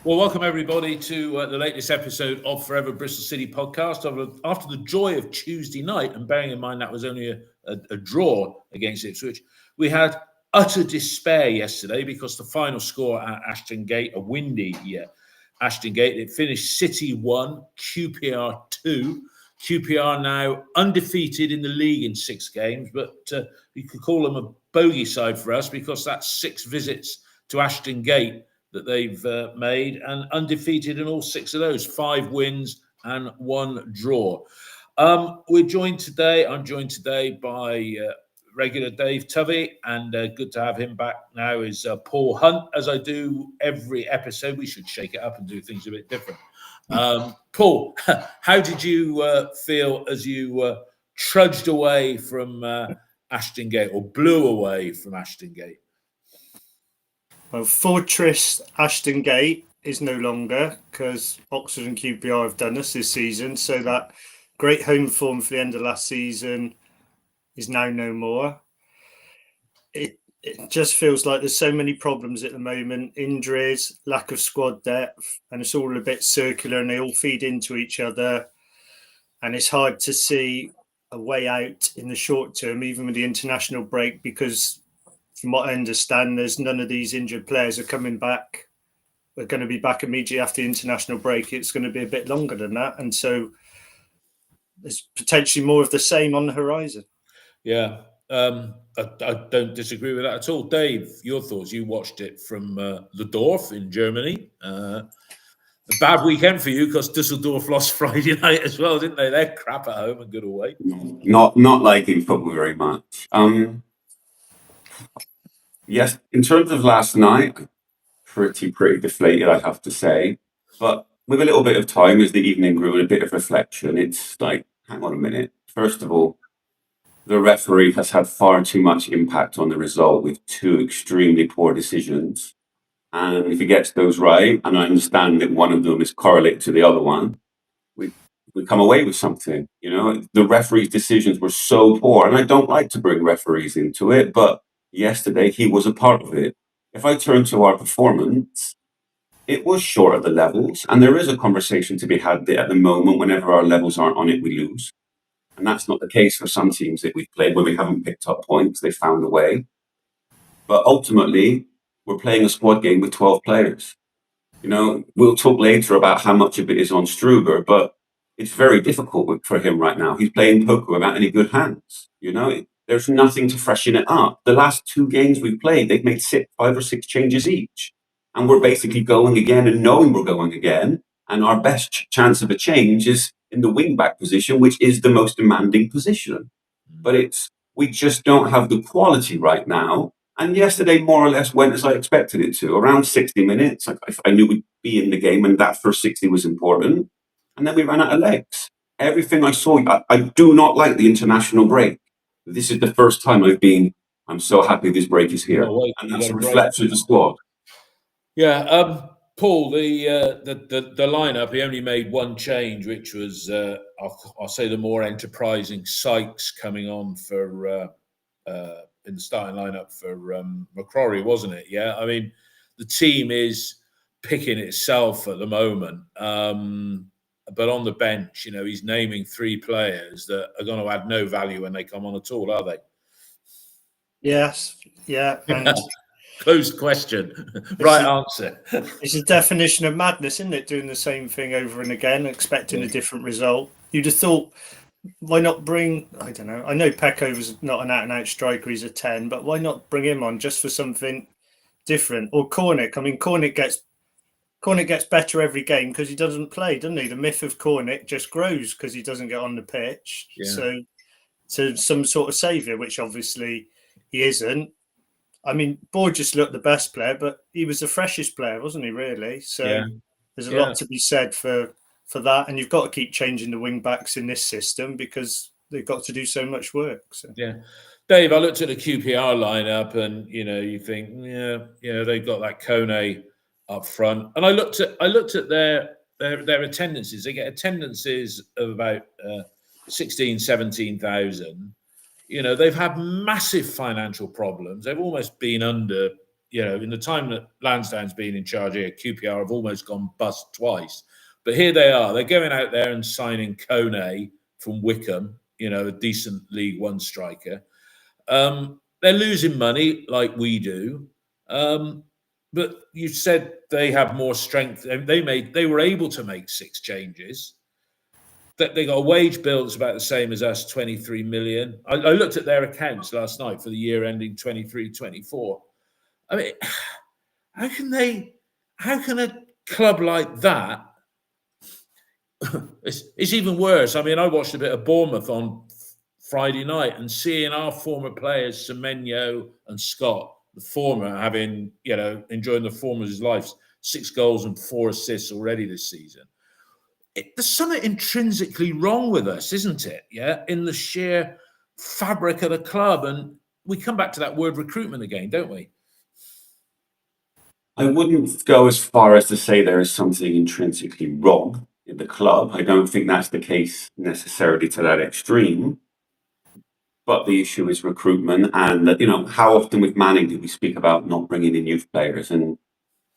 Well, welcome everybody to the latest episode of Forever Bristol City podcast. After the joy of Tuesday night, and bearing in mind that was only a draw against Ipswich, we had utter despair yesterday because the final score at Ashton Gate, a windy Ashton Gate, it finished City 1, QPR 2. QPR now undefeated in the league in 6 games, but you could call them a bogey side for us because that's 6 visits to Ashton Gate that they've made and undefeated in all 6 of those, 5 wins and 1 draw. I'm joined today by regular Dave Tovey, and good to have him back now is Paul Hunt. As I do every episode, we should shake it up and do things a bit different. Paul, how did you feel as you trudged away from Ashton Gate, or blew away from Ashton Gate? Well, Fortress Ashton Gate is no longer because Oxford and QPR have done us this season. So that great home form for the end of last season is now no more. It just feels like there's so many problems at the moment, injuries, lack of squad depth, and it's all a bit circular and they all feed into each other. And it's hard to see a way out in the short term, even with the international break, because from what I understand, there's none of these injured players are coming back. We're going to be back immediately after the international break. It's going to be a bit longer than that. And so there's potentially more of the same on the horizon. Yeah, I don't disagree with that at all. Dave, your thoughts? You watched it from the Dorf in Germany. A bad weekend for you because Dusseldorf lost Friday night as well, didn't they? They're crap at home and good away. Not liking football very much. Yes, in terms of last night, pretty deflated, I have to say. But with a little bit of time as the evening grew and a bit of reflection, it's like, hang on a minute. First of all, the referee has had far too much impact on the result with 2 extremely poor decisions. And if he gets those right, and I understand that one of them is correlated to the other one, we come away with something. You know, the referee's decisions were so poor, and I don't like to bring referees into it, but yesterday he was a part of it. If I turn to our performance, it was short of the levels, and there is a conversation to be had there at the moment. Whenever our levels aren't on it, we lose. And that's not the case for some teams that we've played where we haven't picked up points. They found a way. But ultimately, we're playing a squad game with 12 players. You know, we'll talk later about how much of it is on Struber, but it's very difficult for him right now. He's playing poker without any good hands. You know, there's nothing to freshen it up. The last 2 games we've played, they've made 5 or 6 changes each. And we're basically going again and knowing we're going again. And our best chance of a change is in the wing-back position, which is the most demanding position. But we just don't have the quality right now. And yesterday, more or less, went as I expected it to. Around 60 minutes, I knew we'd be in the game, and that first 60 was important. And then we ran out of legs. Everything I saw, I do not like the international break. This is the first time I'm so happy this break is here. And that's a reflection of the squad. Yeah, Paul, the lineup, he only made 1 change, which was, I'll say, the more enterprising Sykes coming on for in the starting lineup for McCrory, wasn't it? Yeah, I mean, the team is picking itself at the moment. But on the bench, you know, he's naming 3 players that are going to add no value when they come on at all, are they? Yes, yeah. And closed question. Right answer. It's a definition of madness, isn't it? Doing the same thing over and again, expecting a different result. You'd have thought, why not bring, I don't know, I know Peckover's not an out-and-out striker, he's a 10, but why not bring him on just for something different? Or Cornick. I mean, Cornick gets better every game because he doesn't play, doesn't he? The myth of Cornick just grows because he doesn't get on the pitch. Yeah. So to some sort of saviour, which obviously he isn't. I mean, Borges looked the best player, but he was the freshest player, wasn't he, really? So there's a lot to be said for that. And you've got to keep changing the wing-backs in this system because they've got to do so much work. So. Yeah. Dave, I looked at the QPR lineup and, you know, you think, they've got that Kone up front. And I looked at their attendances. They get attendances of about 16, 17,000. You know, they've had massive financial problems. They've almost been under in the time that Lansdown's been in charge here, QPR have almost gone bust twice. But here they are. They're going out there and signing Kone from Wickham, a decent League One striker. They're losing money like we do. But you said they have more strength. They were able to make 6 changes. They got a wage bill that's about the same as us, 23 million. I looked at their accounts last night for the year ending 23-24. I mean, how can a club like that? It's even worse. I mean, I watched a bit of Bournemouth on Friday night, and seeing our former players, Semenyo and Scott, the former having, enjoying the form of his life, 6 goals and 4 assists already this season. There's something intrinsically wrong with us, isn't it? Yeah, in the sheer fabric of the club. And we come back to that word recruitment again, don't we? I wouldn't go as far as to say there is something intrinsically wrong in the club. I don't think that's the case necessarily to that extreme. But the issue is recruitment. And, how often with Manning do we speak about not bringing in youth players? And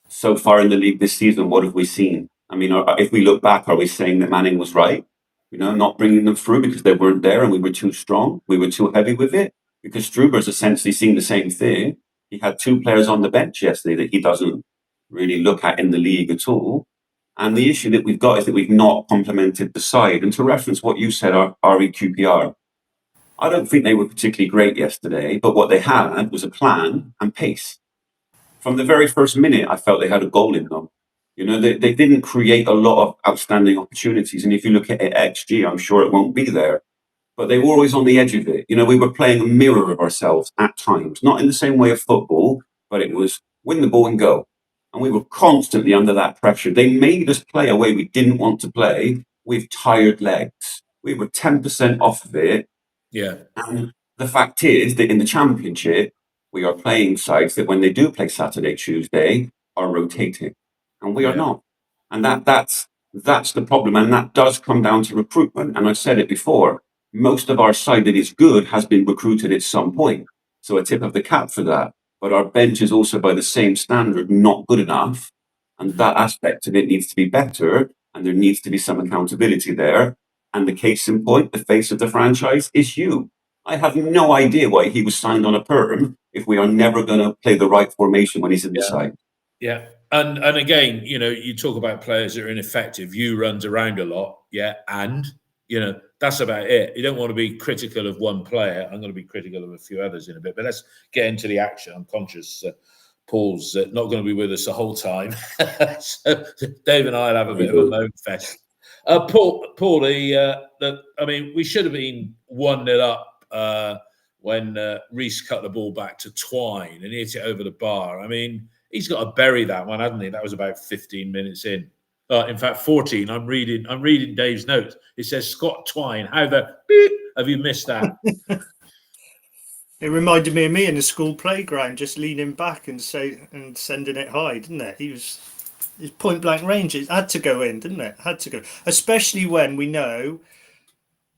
so far in the league this season, what have we seen? I mean, if we look back, are we saying that Manning was right? Not bringing them through because they weren't there and we were too strong? We were too heavy with it? Because Struber's essentially seen the same thing. He had 2 players on the bench yesterday that he doesn't really look at in the league at all. And the issue that we've got is that we've not complemented the side. And to reference what you said, QPR, I don't think they were particularly great yesterday, but what they had was a plan and pace. From the very first minute, I felt they had a goal in them. They didn't create a lot of outstanding opportunities. And if you look at XG, I'm sure it won't be there. But they were always on the edge of it. We were playing a mirror of ourselves at times, not in the same way of football, but it was win the ball and go. And we were constantly under that pressure. They made us play a way we didn't want to play with tired legs. We were 10% off of it. Yeah. And the fact is that in the Championship, we are playing sides that when they do play Saturday, Tuesday, are rotating. And we are not. And that's the problem. And that does come down to recruitment. And I've said it before, most of our side that is good has been recruited at some point. So a tip of the cap for that. But our bench is also by the same standard not good enough. And that aspect of it needs to be better. And there needs to be some accountability there. And the case in point, the face of the franchise is you. I have no idea why he was signed on a perm if we are never going to play the right formation when he's in the side. Yeah. And again, you talk about players that are ineffective. You runs around a lot. Yeah. And, that's about it. You don't want to be critical of one player. I'm going to be critical of a few others in a bit. But let's get into the action. I'm conscious Paul's not going to be with us the whole time. So Dave and I will have a bit of a moan fest. Paul, we should have been 1-0 up when Reece cut the ball back to Twine and he hit it over the bar. I mean, he's got to bury that one, hasn't he? That was about 15 minutes in. In fact, 14. I'm reading Dave's notes. It says Scott Twine. How the beep have you missed that? It reminded me of me in the school playground, just leaning back and sending it high, didn't it? His point blank range. It had to go in, didn't it? Had to go, especially when we know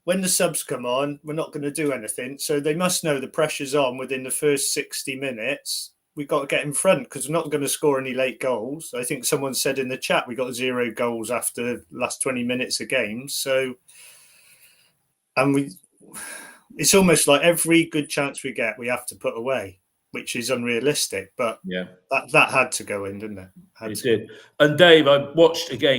when the subs come on, we're not going to do anything. So they must know the pressure's on within the first 60 minutes. We've got to get in front because we're not going to score any late goals. I think someone said in the chat we got 0 goals after the last 20 minutes of games. So, it's almost like every good chance we get, we have to put away, which is unrealistic. But that had to go in, didn't it? It did. And Dave, I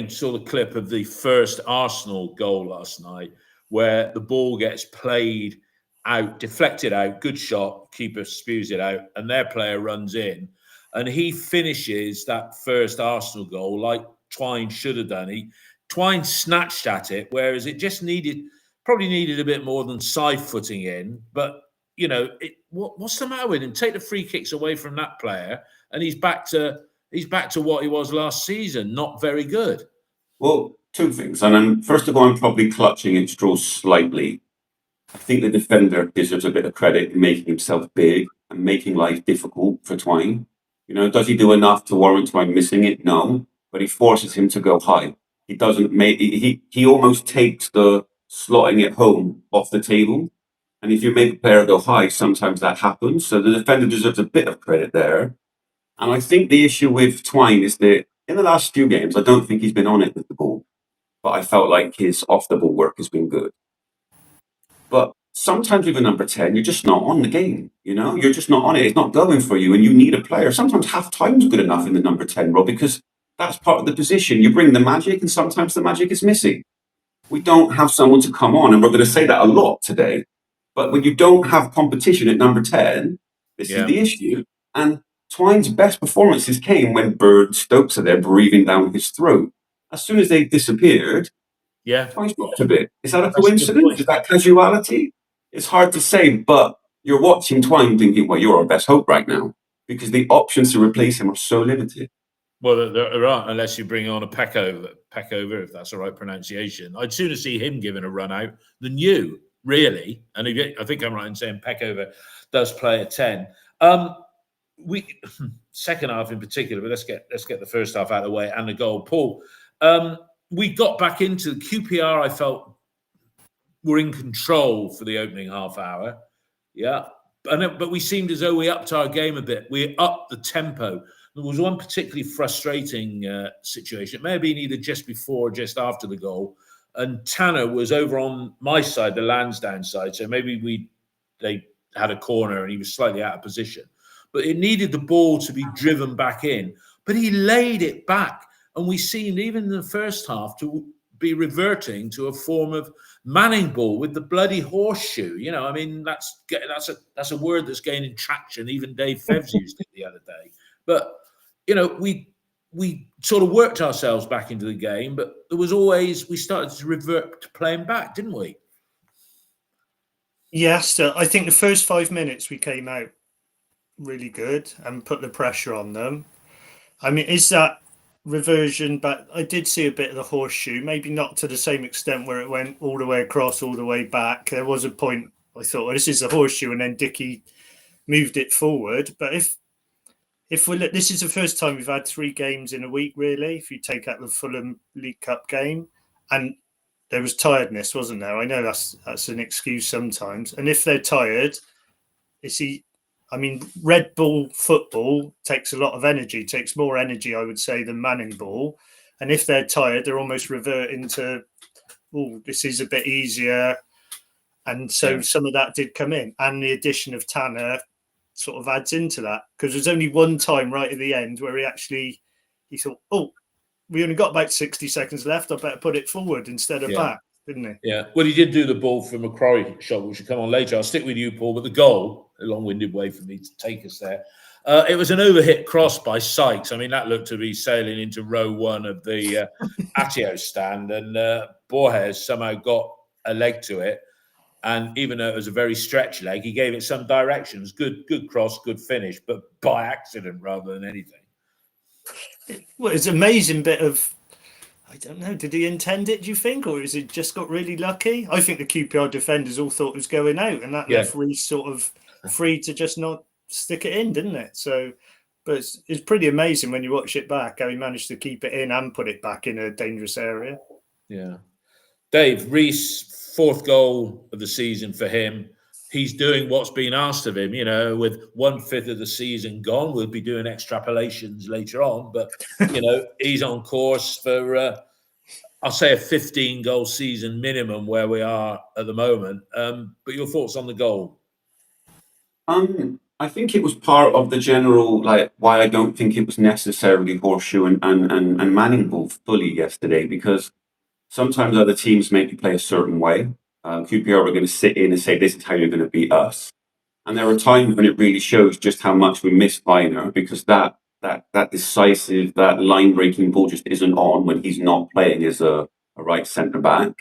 saw the clip of the first Arsenal goal last night where the ball gets played out, deflected out, good shot, keeper spews it out, and their player runs in. And he finishes that first Arsenal goal like Twine should have done. Twine snatched at it, whereas it just probably needed a bit more than side footing in. But, what's the matter with him? Take the free kicks away from that player, and he's back to what he was last season, not very good. Well, 2 things. And first of all, I'm probably clutching at straws slightly. I think the defender deserves a bit of credit in making himself big and making life difficult for Twine. Does he do enough to warrant Twine missing it? No, but he forces him to go high. He doesn't make he almost takes the slotting it home off the table. And if you make a player go high, sometimes that happens. So the defender deserves a bit of credit there. And I think the issue with Twine is that in the last few games, I don't think he's been on it with the ball, but I felt like his off the ball work has been good. But sometimes with a number 10, you're just not on the game. You're just not on it. It's not going for you, and you need a player. Sometimes half time's good enough in the number 10 role because that's part of the position. You bring the magic, and sometimes the magic is missing. We don't have someone to come on, and we're going to say that a lot today. But when you don't have competition at number 10, this is the issue. And Twine's best performances came when Bird, Stokes are there breathing down his throat. As soon as they disappeared, Twine's dropped a bit. Is that a coincidence? Is that casuality? It's hard to say, but you're watching Twine thinking, well, you're our best hope right now because the options to replace him are so limited. Well, there aren't unless you bring on a Peckover, if that's the right pronunciation. I'd sooner see him given a run out than you, really. And I think I'm right in saying Peckover does play a 10. We second half in particular, but let's get the first half out of the way and the goal. Paul, we got back into the QPR. I felt were in control for the opening half hour. Yeah, but we seemed as though we upped our game a bit. We upped the tempo. There was one particularly frustrating situation. It may have been either just before or just after the goal. And Tanner was over on my side, the Lansdowne side. So maybe they had a corner and he was slightly out of position. But it needed the ball to be driven back in. But he laid it back. And we seemed, even in the first half, to be reverting to a form of Manning ball with the bloody horseshoe. I mean, that's a word that's gaining traction. Even Dave Fevs used it the other day. But we sort of worked ourselves back into the game, but there was always, we started to revert to playing back, didn't we? Yes, I think the first 5 minutes we came out really good and put the pressure on them. I mean, is that reversion back? I did see a bit of the horseshoe, maybe not to the same extent where it went all the way across, all the way back. There was a point I thought, well, this is a horseshoe, and then Dickey moved it forward. But if we look, this is the first time we've had 3 games in a week, really, if you take out the Fulham League Cup game. And there was tiredness, wasn't there? I know that's an excuse sometimes. And if they're tired, Red Bull football takes a lot of energy, takes more energy, I would say, than Manning ball. And if they're tired, they're almost reverting to, this is a bit easier. And so some of that did come in. And the addition of Tanner sort of adds into that, because there's only one time right at the end where he thought, we only got about 60 seconds left, I better put it forward instead of back, didn't he? Yeah, well, he did do the ball for Macquarie shot, which will come on later. I'll stick with you, Paul, but the goal, a long-winded way for me to take us there, it was an overhit cross by Sykes. I mean, that looked to be sailing into row 1 of the Atio stand, and Borges somehow got a leg to it. And even though it was a very stretched leg, he gave it some direction. It was good cross, good finish, but by accident rather than anything. Well, it's an amazing bit of, I don't know, did he intend it, do you think? Or is it just got really lucky? I think the QPR defenders all thought it was going out, and that left Reece sort of free to just not stick it in, didn't it? So, but it's pretty amazing when you watch it back, how he managed to keep it in and put it back in a dangerous area. Yeah. Dave, Reece, 4th goal of the season for him. He's doing what's been asked of him, with 1/5 of the season gone. We'll be doing extrapolations later on, but, he's on course for, I'll say, a 15-goal season minimum where we are at the moment. But your thoughts on the goal? I think it was part of the general, why I don't think it was necessarily horseshoe and Manning ball fully yesterday, because sometimes other teams make you play a certain way. QPR were going to sit in and say, this is how you're going to beat us. And there are times when it really shows just how much we miss Viner, because that decisive, that line-breaking ball just isn't on when he's not playing as a right centre-back.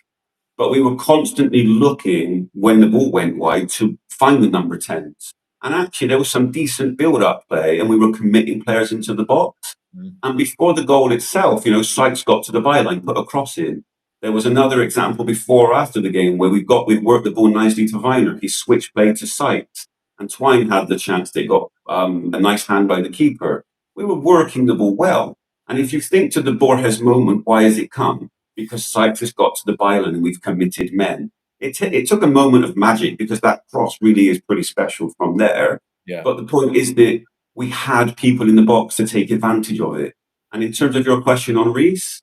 But we were constantly looking, when the ball went wide, to find the number 10s. And actually, there was some decent build-up play, and we were committing players into the box. And before the goal itself, Sykes got to the byline, put a cross in. There was another example before or after the game where we've worked the ball nicely to Viner. He switched play to Sykes, and Twine had the chance. They got a nice hand by the keeper. We were working the ball well. And if you think to the Borges moment, why has it come? Because Sykes has got to the byline and we've committed men. It took a moment of magic, because that cross really is pretty special from there. Yeah. But the point is that we had people in the box to take advantage of it. And in terms of your question on Reece,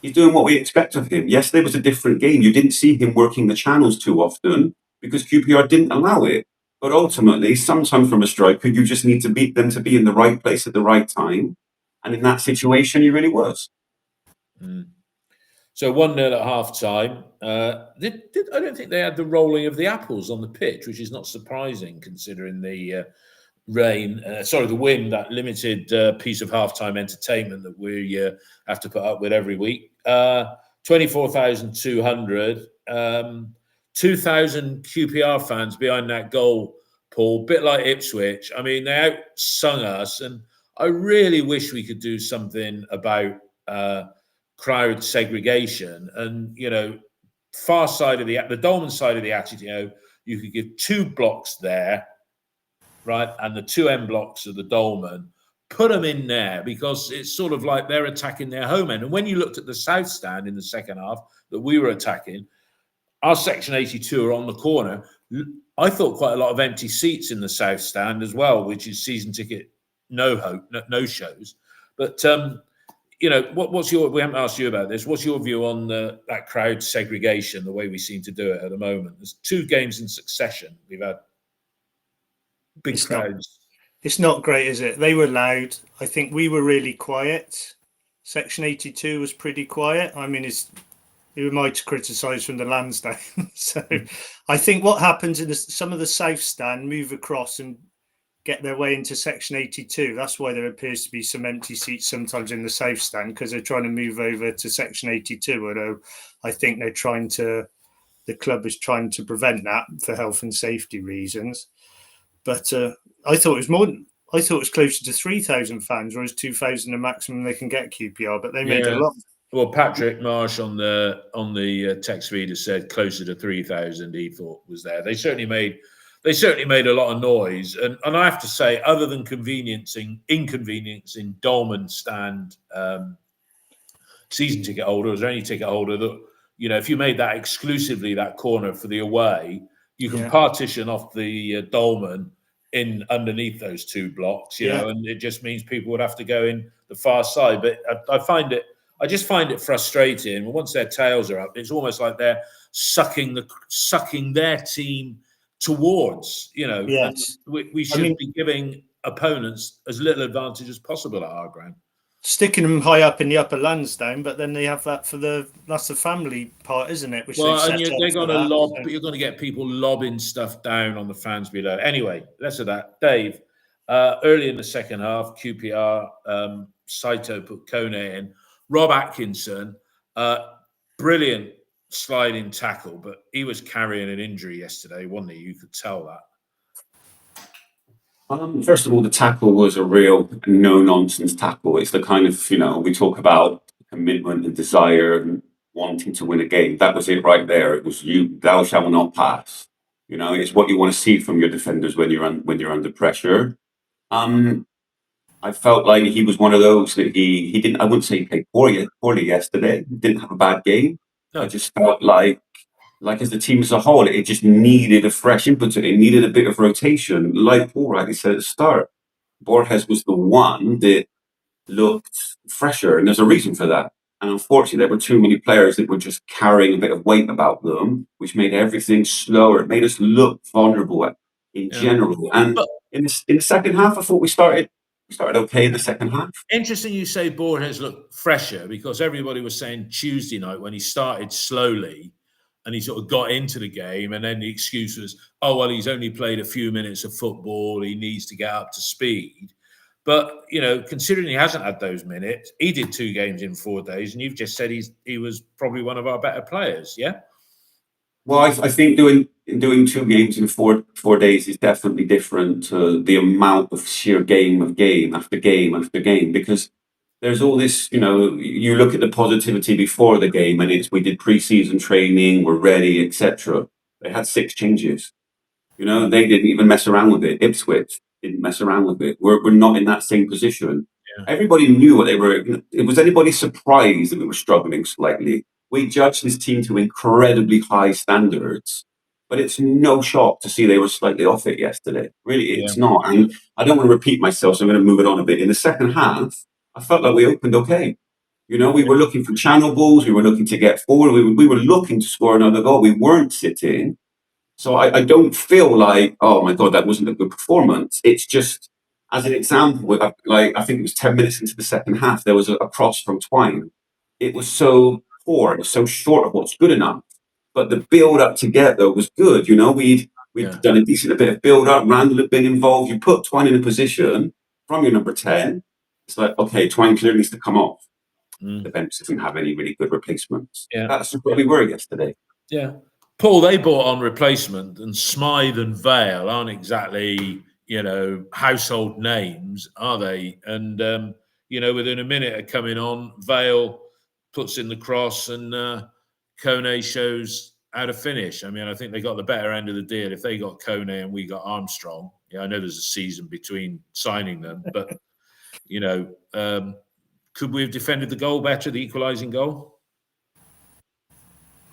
he's doing what we expect of him. Yes, there was a different game. You didn't see him working the channels too often because QPR didn't allow it. But ultimately, sometimes from a striker, you just need to beat them to be in the right place at the right time. And in that situation, he really was. Mm. So 1-0 at half time. I don't think they had the rolling of the apples on the pitch, which is not surprising considering the the wind, that limited piece of halftime entertainment that we have to put up with every week. 24,200, 2,000 QPR fans behind that goal, Paul, bit like Ipswich. I mean, they outsung us, and I really wish we could do something about crowd segregation. And, far side of the Dolman side of the Attitude, you could give 2 blocks there, right? And the 2 end blocks of the Dolman, put them in there because it's sort of like they're attacking their home end. And when you looked at the South Stand in the second half that we were attacking, our section 82 are on the corner. I thought quite a lot of empty seats in the South Stand as well, which is season ticket no shows. But what's your? We haven't asked you about this. What's your view on that crowd segregation, the way we seem to do it at the moment? There's 2 games in succession we've had big crowds. It's not great, is it? They were loud. I think we were really quiet. Section 82 was pretty quiet. I mean, who am I to criticise from the Lansdowne? So I think what happens in some of the South Stand move across and get their way into Section 82. That's why there appears to be some empty seats sometimes in the South Stand, because they're trying to move over to Section 82. Although I think the club is trying to prevent that for health and safety reasons. But I thought it was closer to 3,000 fans, whereas 2,000 the maximum they can get QPR. But they made a lot. Well, Patrick Marsh on the text feed has said closer to 3,000. He thought was there. They certainly made a lot of noise, and I have to say, other than inconveniencing Dolman Stand season ticket holders or any ticket holder, that if you made that exclusively that corner for the away, you can partition off the Dolman in underneath those 2 blocks, and it just means people would have to go in the far side. But I just find it frustrating. Once their tails are up, it's almost like they're sucking their team towards, Yes. We should be giving opponents as little advantage as possible at our ground. Sticking them high up in the upper Lansdowne, but then they have that that's the family part, isn't it? Which they're going to lob, but you're going to get people lobbing stuff down on the fans below. Anyway, less of that. Dave, early in the second half, QPR, Saito put Kone in. Rob Atkinson, brilliant sliding tackle, but he was carrying an injury yesterday, wasn't he? You could tell that. First of all, the tackle was a real no-nonsense tackle. It's the kind of, we talk about commitment and desire and wanting to win a game. That was it right there. It was thou shalt not pass. It's what you want to see from your defenders when you're under pressure. I felt like he was one of those that he didn't. I wouldn't say he played poorly yesterday. He didn't have a bad game. No. I just felt like as the team as a whole, it just needed a fresh input. It needed a bit of rotation. Like Paul rightly said at the start, Borges was the one that looked fresher, and there's a reason for that. And unfortunately, there were too many players that were just carrying a bit of weight about them, which made everything slower. It made us look vulnerable in general. And in the second half, I thought we started okay in the second half. Interesting you say Borges looked fresher, because everybody was saying Tuesday night when he started slowly and he sort of got into the game, and then the excuse was, oh, well, he's only played a few minutes of football, he needs to get up to speed. But, considering he hasn't had those minutes, he did 2 games in 4 days, and you've just said he was probably one of our better players, yeah? Well, I think doing 2 games in 4 days is definitely different to the amount of sheer game after game after game, because there's all this, you look at the positivity before the game, and we did pre-season training, we're ready, etc. They had 6 changes. They didn't even mess around with it. Ipswich didn't mess around with it. We're not in that same position. Yeah. Everybody knew what they were. Was anybody surprised that we were struggling slightly? We judged this team to incredibly high standards, But it's no shock to see they were slightly off it yesterday. Really, it's Yeah. not. And I don't want to repeat myself, so I'm going to move it on a bit. In the second half, I felt like we opened okay. We were looking for channel balls. We were looking to get forward. We were looking to score another goal. We weren't sitting. So I don't feel like, oh my God, that wasn't a good performance. It's just, as an example, I think it was 10 minutes into the second half, there was a cross from Twine. It was so poor. It was so short of what's good enough. But the build up together was good. We'd done a decent bit of build up. Randall had been involved. You put Twine in a position from your number 10. It's like, okay, Twine clearly needs to come off. The bench doesn't have any really good replacements. Yeah. That's where we were yesterday. Yeah. Paul, they bought on replacement, and Smythe and Vale aren't exactly, household names, are they? And, within a minute of coming on, Vale puts in the cross and Kone shows how to finish. I mean, I think they got the better end of the deal. If they got Kone and we got Armstrong, I know there's a season between signing them, but, could we have defended the goal better, the equalising goal?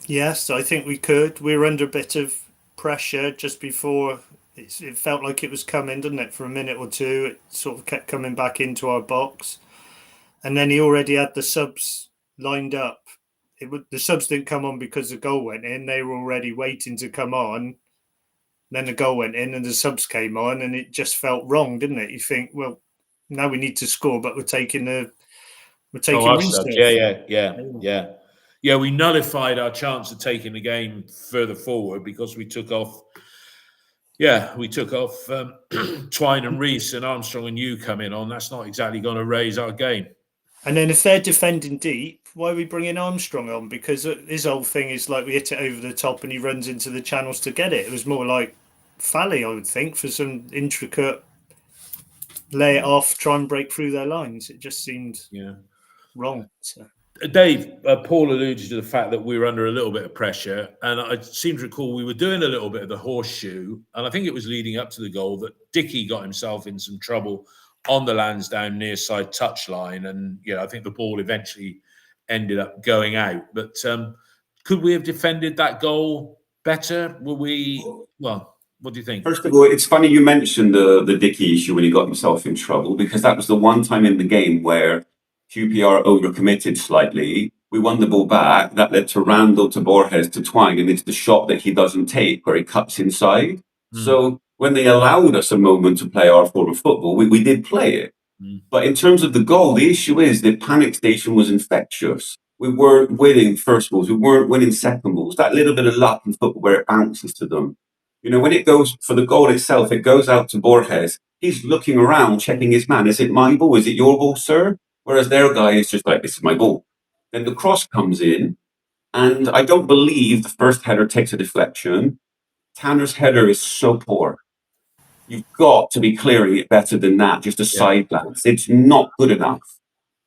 Yes, I think we could. We were under a bit of pressure just before. It felt like it was coming, didn't it? For a minute or two, it sort of kept coming back into our box. And then he already had the subs lined up. The subs didn't come on because the goal went in. They were already waiting to come on. Then the goal went in and the subs came on, and it just felt wrong, didn't it? You think, well, now we need to score, but we're taking wins. Yeah, we nullified our chance of taking the game further forward because we took off. Yeah, we took off Twine and Reese, and Armstrong and you come in on. That's not exactly going to raise our game. And then if they're defending deep, why are we bringing Armstrong on? Because his whole thing is like we hit it over the top and he runs into the channels to get it. It was more like Fally, I would think, for some intricate lay it off, try and break through their lines. It just seemed wrong. So. Dave, Paul alluded to the fact that we were under a little bit of pressure, and I seem to recall we were doing a little bit of the horseshoe, and I think it was leading up to the goal that Dickey got himself in some trouble on the Lansdowne near side touchline, and I think the ball eventually ended up going out. But could we have defended that goal better? Were we? Well, what do you think? First of all, it's funny you mentioned the Dickey issue when he got himself in trouble, because that was the one time in the game where QPR overcommitted slightly. We won the ball back. That led to Randall, to Borges, to Twine, and it's the shot that he doesn't take where he cuts inside. So when they allowed us a moment to play our form of football, we did play it. But in terms of the goal, the issue is the panic station was infectious. We weren't winning first balls. We weren't winning second balls. That little bit of luck in football where it bounces to them. When it goes for the goal itself, it goes out to Borges. He's looking around, checking his man. Is it my ball? Is it your ball, sir? Whereas their guy is just like, this is my ball. Then the cross comes in, and I don't believe the first header takes a deflection. Tanner's header is so poor. You've got to be clearing it better than that, just a side glance. It's not good enough.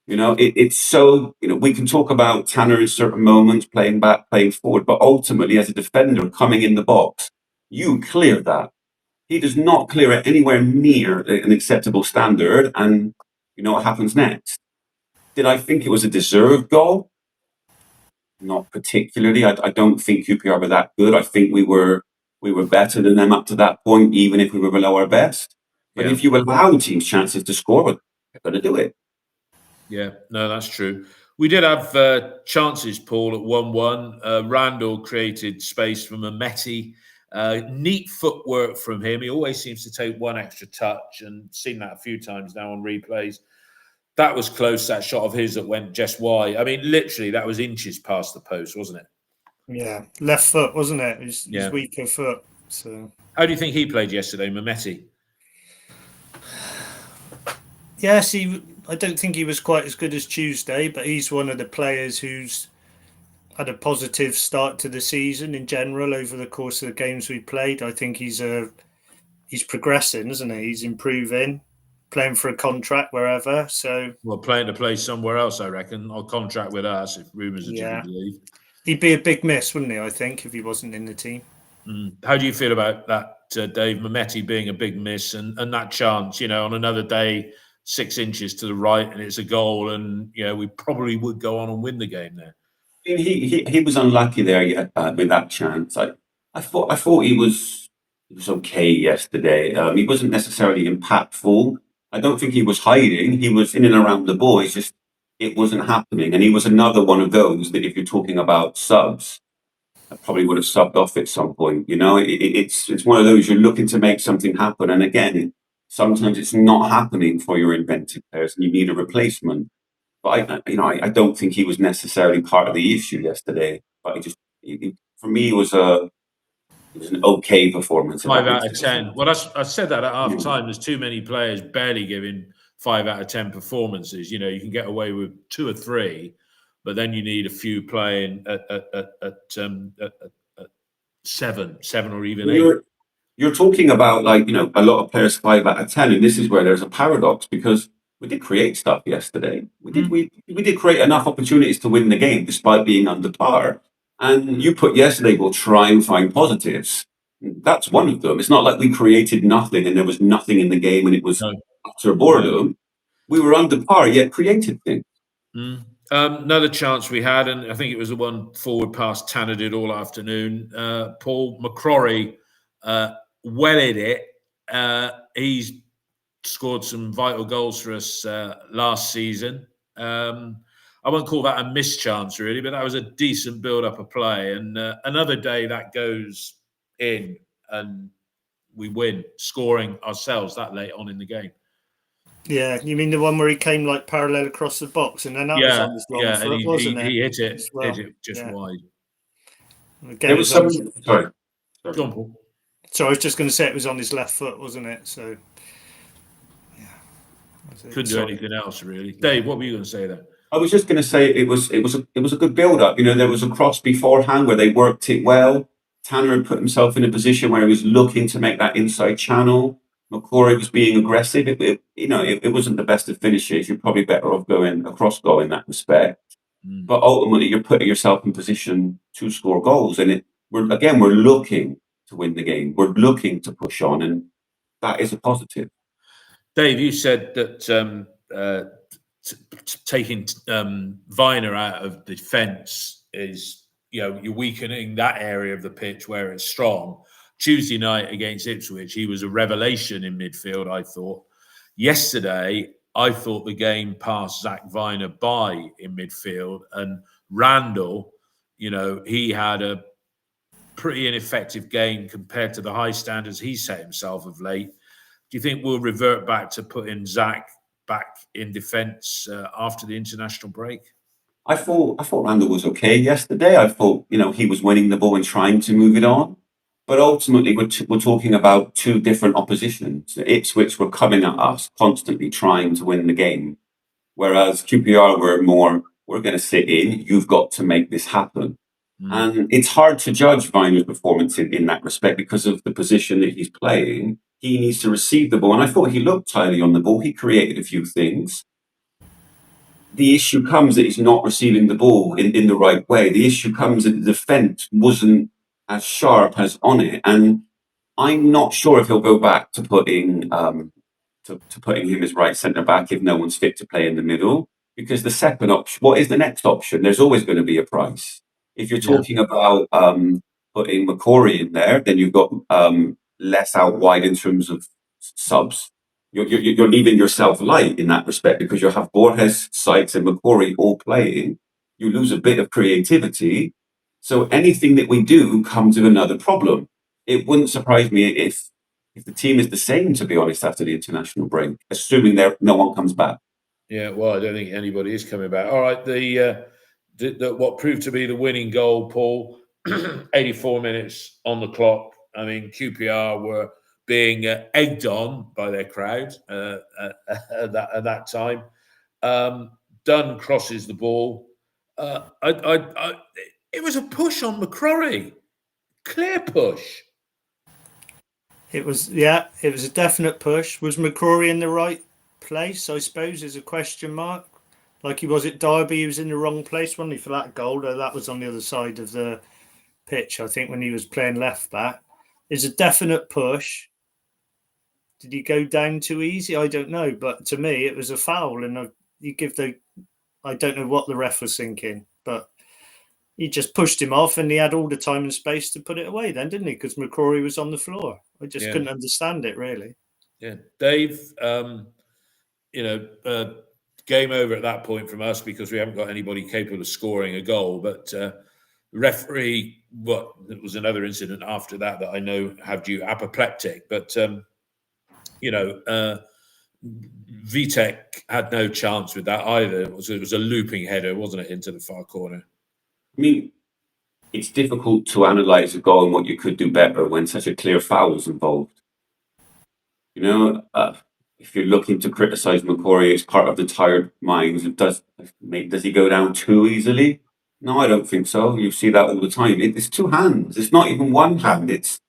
It's so, we can talk about Tanner in certain moments, playing back, playing forward, but ultimately as a defender coming in the box, you clear that. He does not clear it anywhere near an acceptable standard. And you know what happens next? Did I think it was a deserved goal? Not particularly. I don't think QPR were that good. I think we were better than them up to that point, even if we were below our best. But if you allow teams chances to score, they're going to do it. Yeah, no, that's true. We did have chances, Paul, at 1-1. Randall created space from Mehmeti. Neat footwork from him. He always seems to take one extra touch, and seen that a few times now on replays. That was close, that shot of his that went just wide. I mean, literally, that was inches past the post, wasn't it? Yeah, left foot, wasn't it? His weaker foot. So, how do you think he played yesterday, Mehmeti? Yes, I don't think he was quite as good as Tuesday, but he's one of the players who's had a positive start to the season in general over the course of the games we played. I think he's progressing, isn't he? He's improving, playing for a contract wherever. So, well, playing to play somewhere else, I reckon, or contract with us, if rumours are to be believed. He'd be a big miss, wouldn't he? I think if he wasn't in the team. How do you feel about that, Dave? Mehmeti being a big miss, and that chance, on another day, 6 inches to the right, and it's a goal, and we probably would go on and win the game there. He was unlucky there with that chance. I I thought he was okay yesterday. He wasn't necessarily impactful. I don't think he was hiding. He was in and around the ball. It's just it wasn't happening, and he was another one of those that if you're talking about subs, I probably would have subbed off at some point. It's one of those you're looking to make something happen, and again, sometimes it's not happening for your inventive players, and you need a replacement. But I don't think he was necessarily part of the issue yesterday. But for me, it was an okay performance. If Five that out makes of any 10. sense. Well, I said that at half Yeah. time. There's too many players barely giving 5 out of 10 performances. You can get away with 2 or 3, but then you need a few playing at 7 or even Well, 8. you're talking about a lot of players 5 out of 10, and this is where there's a paradox because we did create stuff yesterday. We did create enough opportunities to win the game despite being under par. And you put yesterday, we'll try and find positives. That's one of them. It's not like we created nothing and there was nothing in the game and it was No, utter boredom. We were under par yet created things. Mm. Another chance we had, and I think it was the one forward pass Tanner did all afternoon. Paul McCrory wetted it. He's scored some vital goals for us last season. I won't call that a mischance, really, but that was a decent build-up of play. And another day that goes in and we win, scoring ourselves that late on in the game. Yeah, you mean the one where he came like parallel across the box, and then that was on his wrong and foot, wasn't it? he hit it, As well. just wide. Again, There it was was on some. Sorry. Go on, Paul. So I was just going to say it was on his left foot, wasn't it? So Couldn't do anything else, really. Dave, what were you going to say there? I was just going to say it was a good build up. There was a cross beforehand where they worked it well. Tanner had put himself in a position where he was looking to make that inside channel. McCrory was being aggressive. It wasn't the best of finishes. You're probably better off going across goal in that respect. But ultimately, you're putting yourself in position to score goals, and we're looking to win the game. We're looking to push on, and that is a positive. Dave, you said that taking Viner out of defence is, you're weakening that area of the pitch where it's strong. Tuesday night against Ipswich, he was a revelation in midfield, I thought. Yesterday, I thought the game passed Zach Viner by in midfield, and Randall, he had a pretty ineffective game compared to the high standards he set himself of late. Do you think we'll revert back to putting Zach back in defence after the international break? I thought Randall was okay yesterday. I thought he was winning the ball and trying to move it on, but ultimately we're talking about two different oppositions. Ipswich were coming at us constantly trying to win the game, whereas QPR we're going to sit in. You've got to make this happen. And it's hard to judge Viner's performance in that respect because of the position that he's playing. He needs to receive the ball. And I thought he looked tidy on the ball. He created a few things. The issue comes that he's not receiving the ball in the right way. The issue comes that the defence wasn't as sharp as on it. And I'm not sure if he'll go back to putting him as right centre back if no one's fit to play in the middle. Because the second option, what is the next option? There's always going to be a price. If you're talking about putting McCrory in there, then you've got less out wide in terms of subs. You're leaving yourself light in that respect because you have Borges, Sykes, and McCrory all playing. You lose a bit of creativity. So anything that we do comes with another problem. It wouldn't surprise me if the team is the same, to be honest, after the international break, assuming no one comes back. Yeah, well, I don't think anybody is coming back. All right, the what proved to be the winning goal, Paul, 84 minutes on the clock. I mean, QPR were being egged on by their crowd at that time. Dunn crosses the ball. It was a push on McCrory, clear push. it was a definite push. Was McCrory in the right place? I suppose is a question mark. Like he was at Derby, he was in the wrong place, wasn't he, for that goal? Though that was on the other side of the pitch, I think, when he was playing left back. It's a definite push. Did he go down too easy? I don't know, but to me, it was a foul, and I don't know what the ref was thinking, but he just pushed him off, and he had all the time and space to put it away then, didn't he? Because McCrory was on the floor. I just couldn't understand it, really. Yeah. Dave, game over at that point from us because we haven't got anybody capable of scoring a goal. But referee, there was another incident after that I know had you apoplectic. But, Vitek had no chance with that either. It was a looping header, wasn't it, into the far corner? I mean, it's difficult to analyse a goal and what you could do better when such a clear foul is involved. If you're looking to criticise McCrory, it's part of the tired minds. Does he go down too easily? No, I don't think so. You see that all the time. It's two hands. It's not even one hand. It's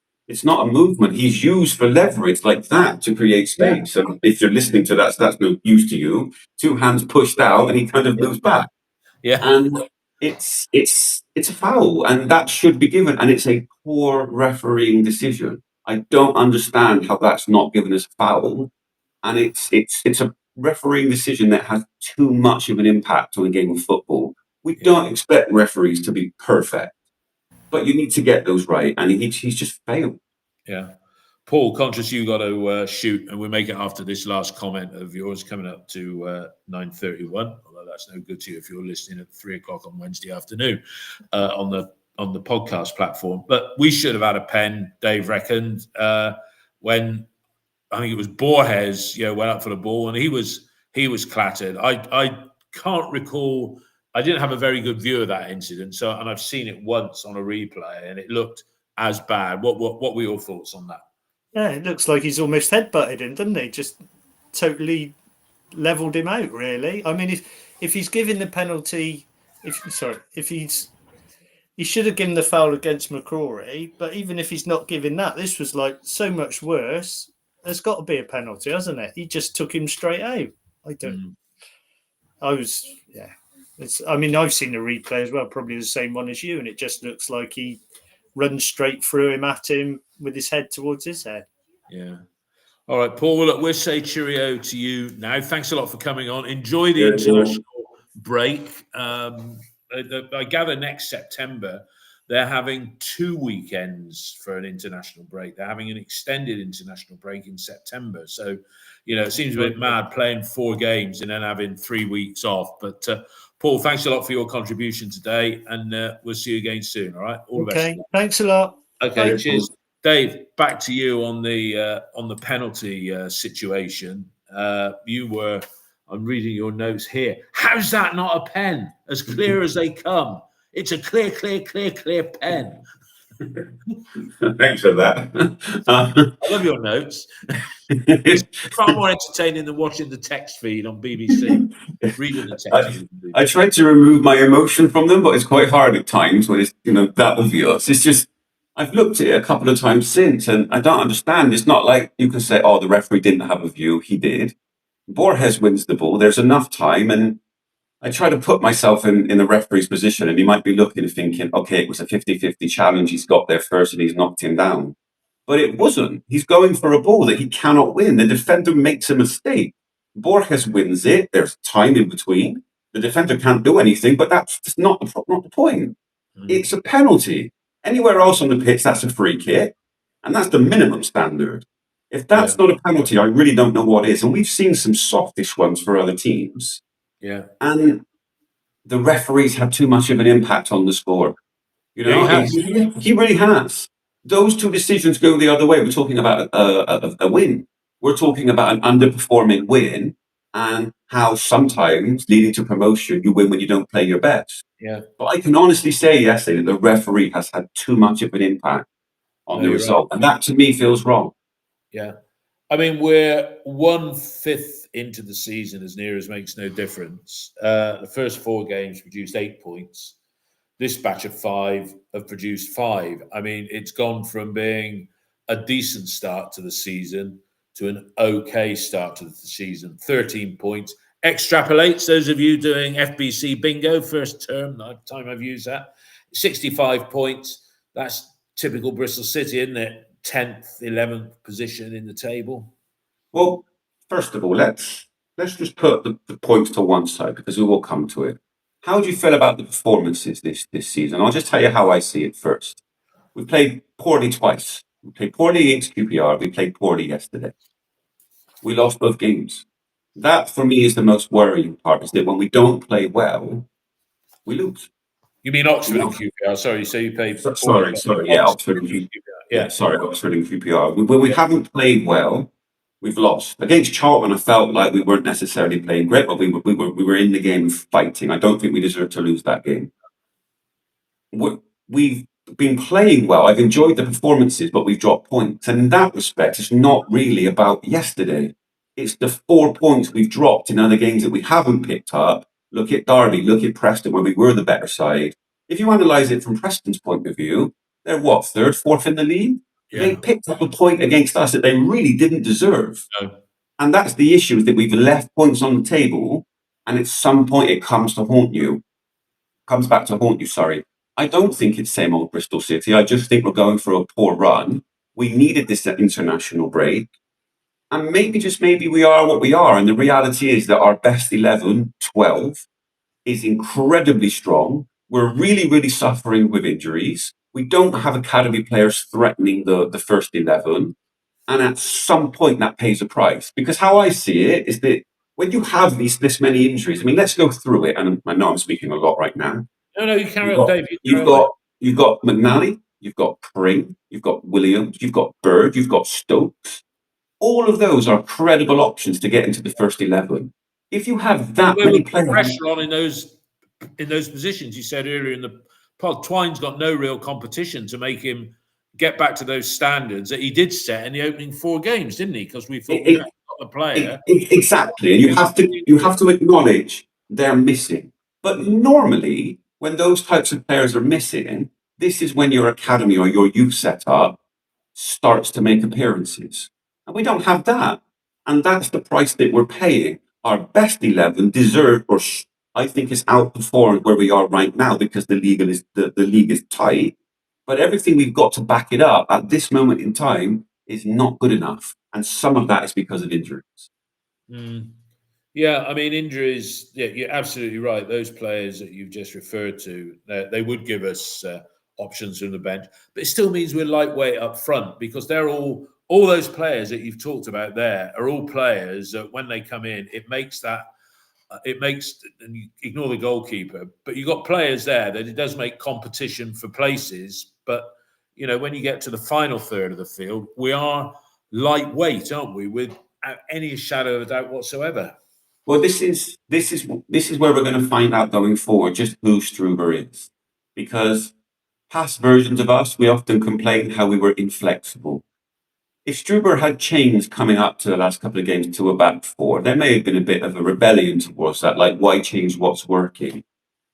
not a movement. He's used for leverage like that to create space. Yeah. And if you're listening to that, so that's no use to you. Two hands pushed out, and he kind of moves back. Yeah, and it's a foul, and that should be given. And it's a poor refereeing decision. I don't understand how that's not given as a foul. And it's a refereeing decision that has too much of an impact on a game of football. We don't expect referees to be perfect, but you need to get those right, and he's just failed. Yeah. Paul, conscious you got to shoot, and we'll make it after this last comment of yours coming up to 9:31. Although that's no good to you if you're listening at 3:00 on Wednesday afternoon on the podcast platform. But we should have had a pen, Dave reckoned, when I think it was Borges, went up for the ball, and he was clattered. I can't recall. I didn't have a very good view of that incident, and I've seen it once on a replay, and it looked as bad. What were your thoughts on that? Yeah, it looks like he's almost headbutted him, doesn't he? Just totally leveled him out, really. I mean, if he's given the penalty, he should have given the foul against McCrory. But even if he's not giving that, this was like so much worse. There's got to be a penalty, hasn't it? He just took him straight out. I've seen the replay as well, probably the same one as you, and it just looks like he runs straight through him at him with his head towards his head. Yeah. All right, Paul. Well, look, we'll say cheerio to you now. Thanks a lot for coming on. Enjoy the international break. I gather next September they're having 2 weekends for an international break. They're having an extended international break in September. So, it seems a bit mad playing 4 games and then having 3 weeks off. But Paul, thanks a lot for your contribution today, and we'll see you again soon. All right. All the best. Okay. Thanks a lot. Okay. Bye. Cheers, Dave. Back to you on the penalty situation. You were. I'm reading your notes here. How's that not a pen? As clear as they come. It's a clear pen. Thanks for that. I love your notes. It's far more entertaining than watching the text feed on BBC. Reading the text feed. I tried to remove my emotion from them, but it's quite hard at times when it's that obvious. It's just I've looked at it a couple of times since, and I don't understand. It's not like you can say, "Oh, the referee didn't have a view." He did. Borges wins the ball. There's enough time, and I try to put myself in the referee's position, and he might be looking and thinking, okay, it was a 50-50 challenge. He's got there first and he's knocked him down. But it wasn't. He's going for a ball that he cannot win. The defender makes a mistake. Borges wins it. There's time in between. The defender can't do anything, but that's just not the point. It's a penalty. Anywhere else on the pitch, that's a free kick. And that's the minimum standard. If that's not a penalty, I really don't know what is. And we've seen some softish ones for other teams. Yeah. And the referees have too much of an impact on the score. He really has. Those two decisions go the other way. We're talking about a win. We're talking about an underperforming win, and how sometimes leading to promotion, you win when you don't play your best. Yeah. But I can honestly say yesterday that the referee has had too much of an impact on the result. Right. And that to me feels wrong. Yeah. I mean, we're 1/5 into the season, as near as makes no difference. The first 4 games produced 8 points. This batch of 5 have produced 5. I mean, it's gone from being a decent start to the season to an okay start to the season. 13 points. Extrapolates, those of you doing FBC bingo, first time I've used that. 65 points. That's typical Bristol City, isn't it? 10th, 11th position in the table. Well, first of all, let's just put the points to one side because we will come to it. How do you feel about the performances this season? I'll just tell you how I see it first. We played poorly twice. We played poorly against QPR. We played poorly yesterday. We lost both games. That, for me, is the most worrying part, is that when we don't play well, we lose. You mean Oxford and QPR? Sorry, so you played Sorry, yeah, Oxford and QPR. Yeah, sorry, Oxford and QPR. When we haven't played well, we've lost. Against Charlton, I felt like we weren't necessarily playing great, but we were in the game fighting. I don't think we deserve to lose that game. We've been playing well. I've enjoyed the performances, but we've dropped points. And in that respect, it's not really about yesterday. It's the 4 points we've dropped in other games that we haven't picked up. Look at Derby, look at Preston, where we were the better side. If you analyse it from Preston's point of view, they're what, third, fourth in the league? yeah. They picked up a point against us that they really didn't deserve. No. And that's the issue, is that we've left points on the table, and at some point it comes back to haunt you, sorry. I don't think it's same old Bristol City. I just think we're going for a poor run. We needed this international break. And maybe, just maybe, we are what we are. And the reality is that our best 11, 12, is incredibly strong. We're really, really suffering with injuries. We don't have academy players threatening the first 11. And at some point that pays a price. Because how I see it is that when you have this many injuries, I mean, let's go through it. And I know I'm speaking a lot right now. No, you carry on, Dave. You've got McNally, you've got Pring, you've got Williams, you've got Bird, you've got Stokes. All of those are credible options to get into the first 11. If you have that many players, pressure on in those positions, you said earlier in the pod, Twine's got no real competition to make him get back to those standards that he did set in the opening 4 games, didn't he? Because we thought we got the player. Exactly, and you have to acknowledge they're missing. But normally, when those types of players are missing, this is when your academy or your youth setup starts to make appearances. And we don't have that. And that's the price that we're paying. Our best 11 deserve, or I think, is outperformed where we are right now, because the league is tight. But everything we've got to back it up at this moment in time is not good enough. And some of that is because of injuries. Mm. Yeah, I mean, injuries, yeah, you're absolutely right. Those players that you've just referred to, they would give us options from the bench. But it still means we're lightweight up front, because they're all those players that you've talked about there are all players that when they come in, it makes, and you ignore the goalkeeper, but you've got players there that it does make competition for places. But, when you get to the final third of the field, we are lightweight, aren't we? Without any shadow of a doubt whatsoever. Well, this is where we're going to find out going forward just who Struber is, because past versions of us, we often complained how we were inflexible. If Struber had changed coming up to the last couple of games to a back 4, there may have been a bit of a rebellion towards that, like, why change what's working?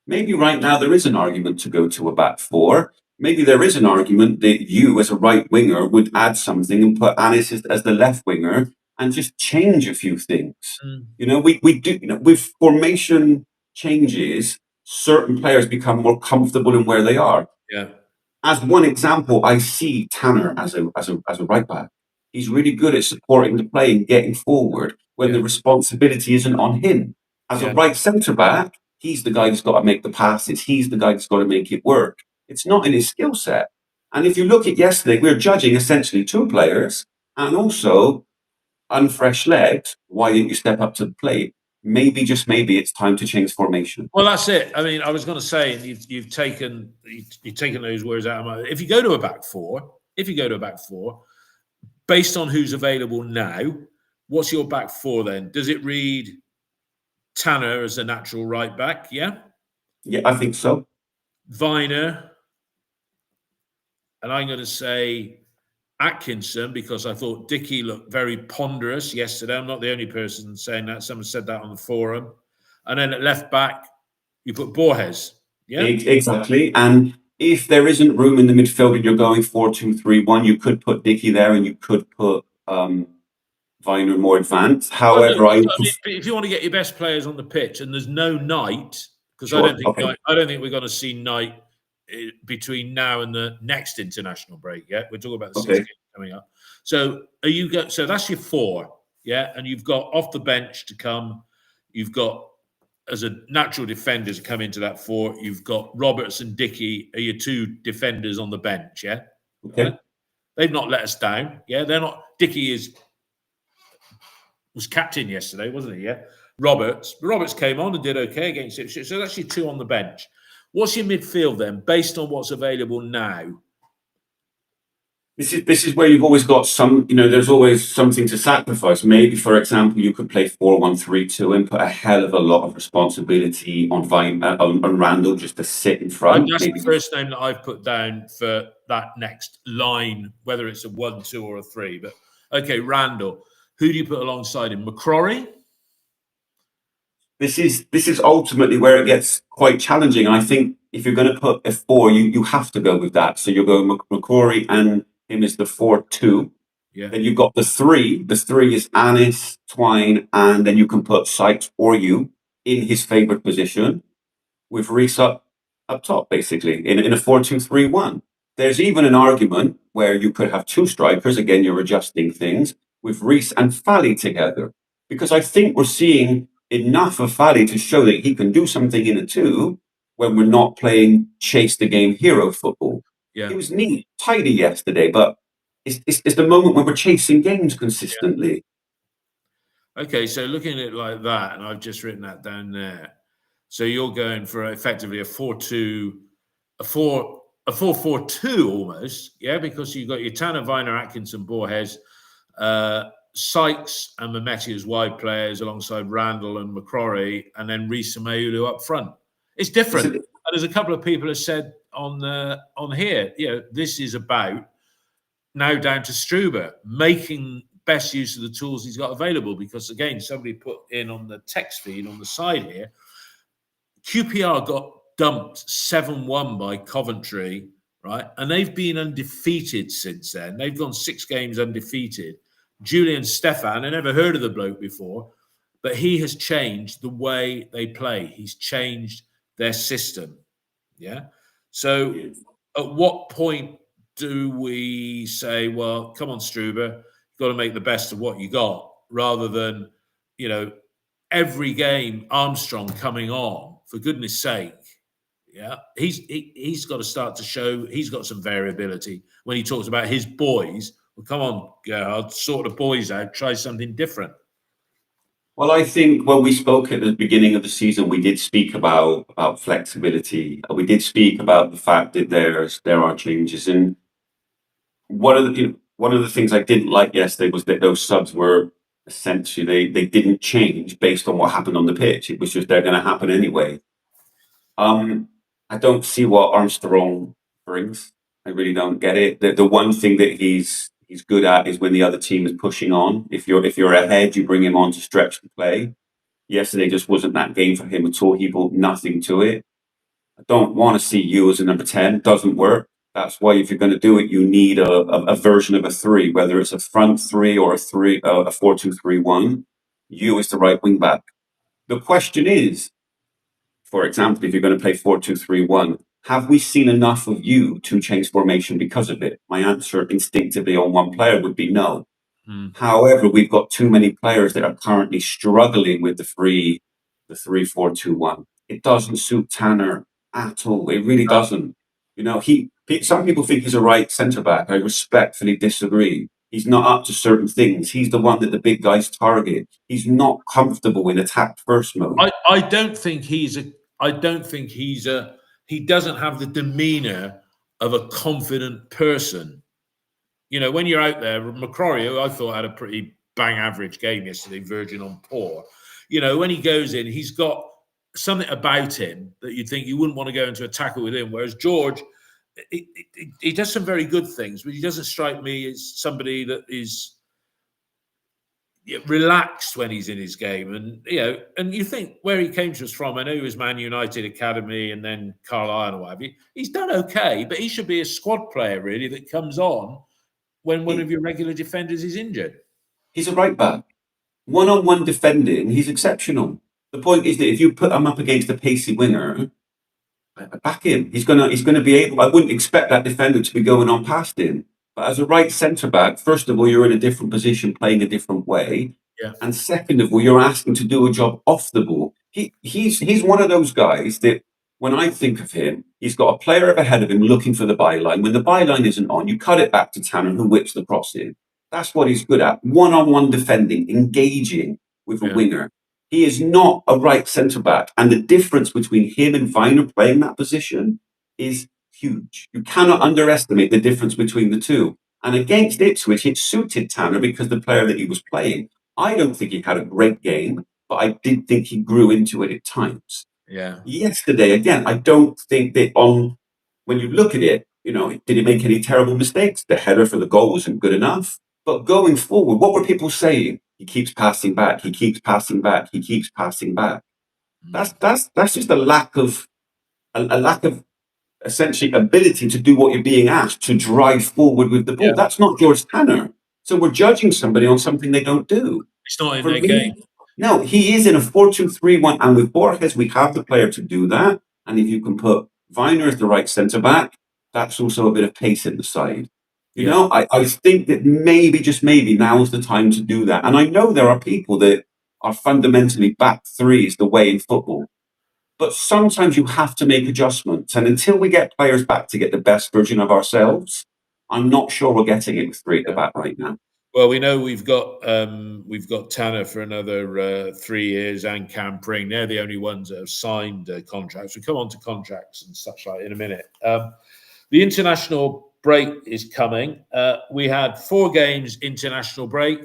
Maybe right now there is an argument to go to a back 4. Maybe there is an argument that you, as a right winger, would add something and put Anis as the left winger and just change a few things. We do, with formation changes, certain players become more comfortable in where they are. Yeah. As one example, I see Tanner as a right back. He's really good at supporting the play and getting forward when the responsibility isn't on him. As a right centre back, he's the guy who's got to make the passes. He's the guy who's got to make it work. It's not in his skill set. And if you look at yesterday, we're judging essentially 2 players and also unfresh legs. Why didn't you step up to the plate? Maybe, just maybe, it's time to change formation. Well, that's it. I mean, I was going to say, and you've taken those words out of my. If you go to a back 4, based on who's available now, what's your back 4 then? Does it read Tanner as a natural right back? Yeah. Yeah, I think so. Viner, and I'm going to say Atkinson, because I thought Dickey looked very ponderous yesterday. I'm not the only person saying that. Someone said that on the forum. And then at left back, you put Borges. Yeah, exactly. And if there isn't room in the midfield and you're going 4-2-3-1, you could put Dickey there and you could put Viner more advanced. However, if you want to get your best players on the pitch and there's no Knight, because I don't think we're going to see Knight between now and the next international break yet. We're talking about the 6 games coming up. So so that's your 4, yeah, and you've got off the bench to come. You've got as a natural defender to come into that four, you've got Roberts and Dickey are your two defenders on the bench, yeah? Okay. Right? They've not let us down, yeah? They're not. Dickey was captain yesterday, wasn't he, yeah? Roberts came on and did okay against Ipswich, so that's your two on the bench. What's your midfield then, based on what's available now? This is where you've always got some, there's always something to sacrifice. Maybe, for example, you could play 4-1-3-2 and put a hell of a lot of responsibility on Randall just to sit in front. That's Maybe the first name that I've put down for that next line, whether it's a 1-2 or a 3. But okay, Randall, who do you put alongside him? McCrory? This is ultimately where it gets quite challenging. And I think if you're going to put a 4, you have to go with that. So you'll go McCrory and him is the 4-2. Yeah. Then you've got the 3. The 3 is Annis, Twine, and then you can put Sykes or you in his favourite position with Reese up top, basically, in a 4-2-3-1. There's even an argument where you could have 2 strikers. Again, you're adjusting things with Reese and Fally together. Because I think we're seeing enough of Fally to show that he can do something in a 2 when we're not playing chase the game hero football. Yeah. It was neat, tidy yesterday, but it's the moment when we're chasing games consistently. Yeah. Okay, so looking at it like that, and I've just written that down there. So you're going for effectively a 4-2, a 4-4-2 almost, yeah, because you've got your Tanner, Viner, Atkinson, Borges, Sykes and Mehmeti as wide players alongside Randall and McCrory, and then Reece and Mayulu up front. It's different. And there's a couple of people have said on here, this is about now down to Struber making best use of the tools he's got available. Because again, somebody put in on the text feed on the side here, QPR got dumped 7-1 by Coventry, right? And they've been undefeated since then. They've gone 6 games undefeated. Julian Stefan, I never heard of the bloke before, but he has changed the way they play. He's changed their system. Yeah. So at what point do we say, well, come on, Struber, you've got to make the best of what you got, rather than, every game Armstrong coming on, for goodness sake. Yeah. He's got to start to show he's got some variability when he talks about his boys. Well, come on, Gerhard, sort the boys out, try something different. Well, I think when we spoke at the beginning of the season, we did speak about flexibility. We did speak about the fact that there are changes, and one of the things I didn't like yesterday was that those subs were essentially they didn't change based on what happened on the pitch. It was just they're going to happen anyway. I don't see what Armstrong brings. I really don't get it. The one thing that he's good at is when the other team is pushing on. If you're ahead, you bring him on to stretch the play. Yesterday just wasn't that game for him at all. He brought nothing to it. I don't want to see you as a number 10. Doesn't work. That's why if you're going to do it, you need a version of a 3, whether it's a front 3 or a 4-2-3-1. You is the right wing back. The question is, for example, if you're going to play 4-2-3-1, have we seen enough of you to change formation because of it? My answer instinctively on one player would be no. However, we've got too many players that are currently struggling with the 3-4-2-1. It doesn't suit Tanner at all. It really doesn't. Some people think he's a right centre back. I respectfully disagree. He's not up to certain things. He's the one that the big guys target. He's not comfortable in attack first mode. I don't think he doesn't have the demeanor of a confident person. When you're out there, McCrory, who I thought had a pretty bang average game yesterday, verging on poor. When he goes in, he's got something about him that you'd think you wouldn't want to go into a tackle with him. Whereas George, he does some very good things, but he doesn't strike me as somebody that is relaxed when he's in his game. And you think where he came to us from, I know he was Man United Academy and then Carlisle or whatever. He's done okay, but he should be a squad player, really, that comes on when one of your regular defenders is injured. He's a right back. One-on-one defending, he's exceptional. The point is that if you put him up against a pacey winger, back him. He's gonna be able. I wouldn't expect that defender to be going on past him. But as a right centre back, first of all, you're in a different position, playing a different way. Yeah. And second of all, you're asking to do a job off the ball. He's one of those guys that when I think of him, he's got a player ahead of him looking for the byline. When the byline isn't on, you cut it back to Tanner, who whips the cross in. That's what he's good at. One-on-one defending, engaging with a Yeah. winger. He is not a right centre back, and the difference between him and Viner playing that position is huge. You cannot underestimate the difference between the two. And against Ipswich, it suited Tanner because the player that he was playing. I don't think he had a great game, but I did think he grew into it at times. Yeah. Yesterday, again, I don't think that when you look at it, did he make any terrible mistakes? The header for the goal wasn't good enough. But going forward, what were people saying? He keeps passing back. He keeps passing back. He keeps passing back. That's just a lack of essentially ability to do what you're being asked to drive forward with the ball. Yeah. That's not George Tanner. So we're judging somebody on something they don't do. It's not in For their me, game. no, he is in a 4-2-3-1, and with Borges, we have the player to do that. And if you can put Viner as the right centre back, that's also a bit of pace in the side. I think that maybe, just maybe, now's the time to do that. And I know there are people that are fundamentally back three is the way in football. But sometimes you have to make adjustments. And until we get players back to get the best version of ourselves, I'm not sure we're getting it with three at the back right now. Well, we know we've got Tanner for another 3 years and Cam Pring. They're the only ones that have signed contracts. We come on to contracts and such like in a minute. The international break is coming. We had 4 games international break,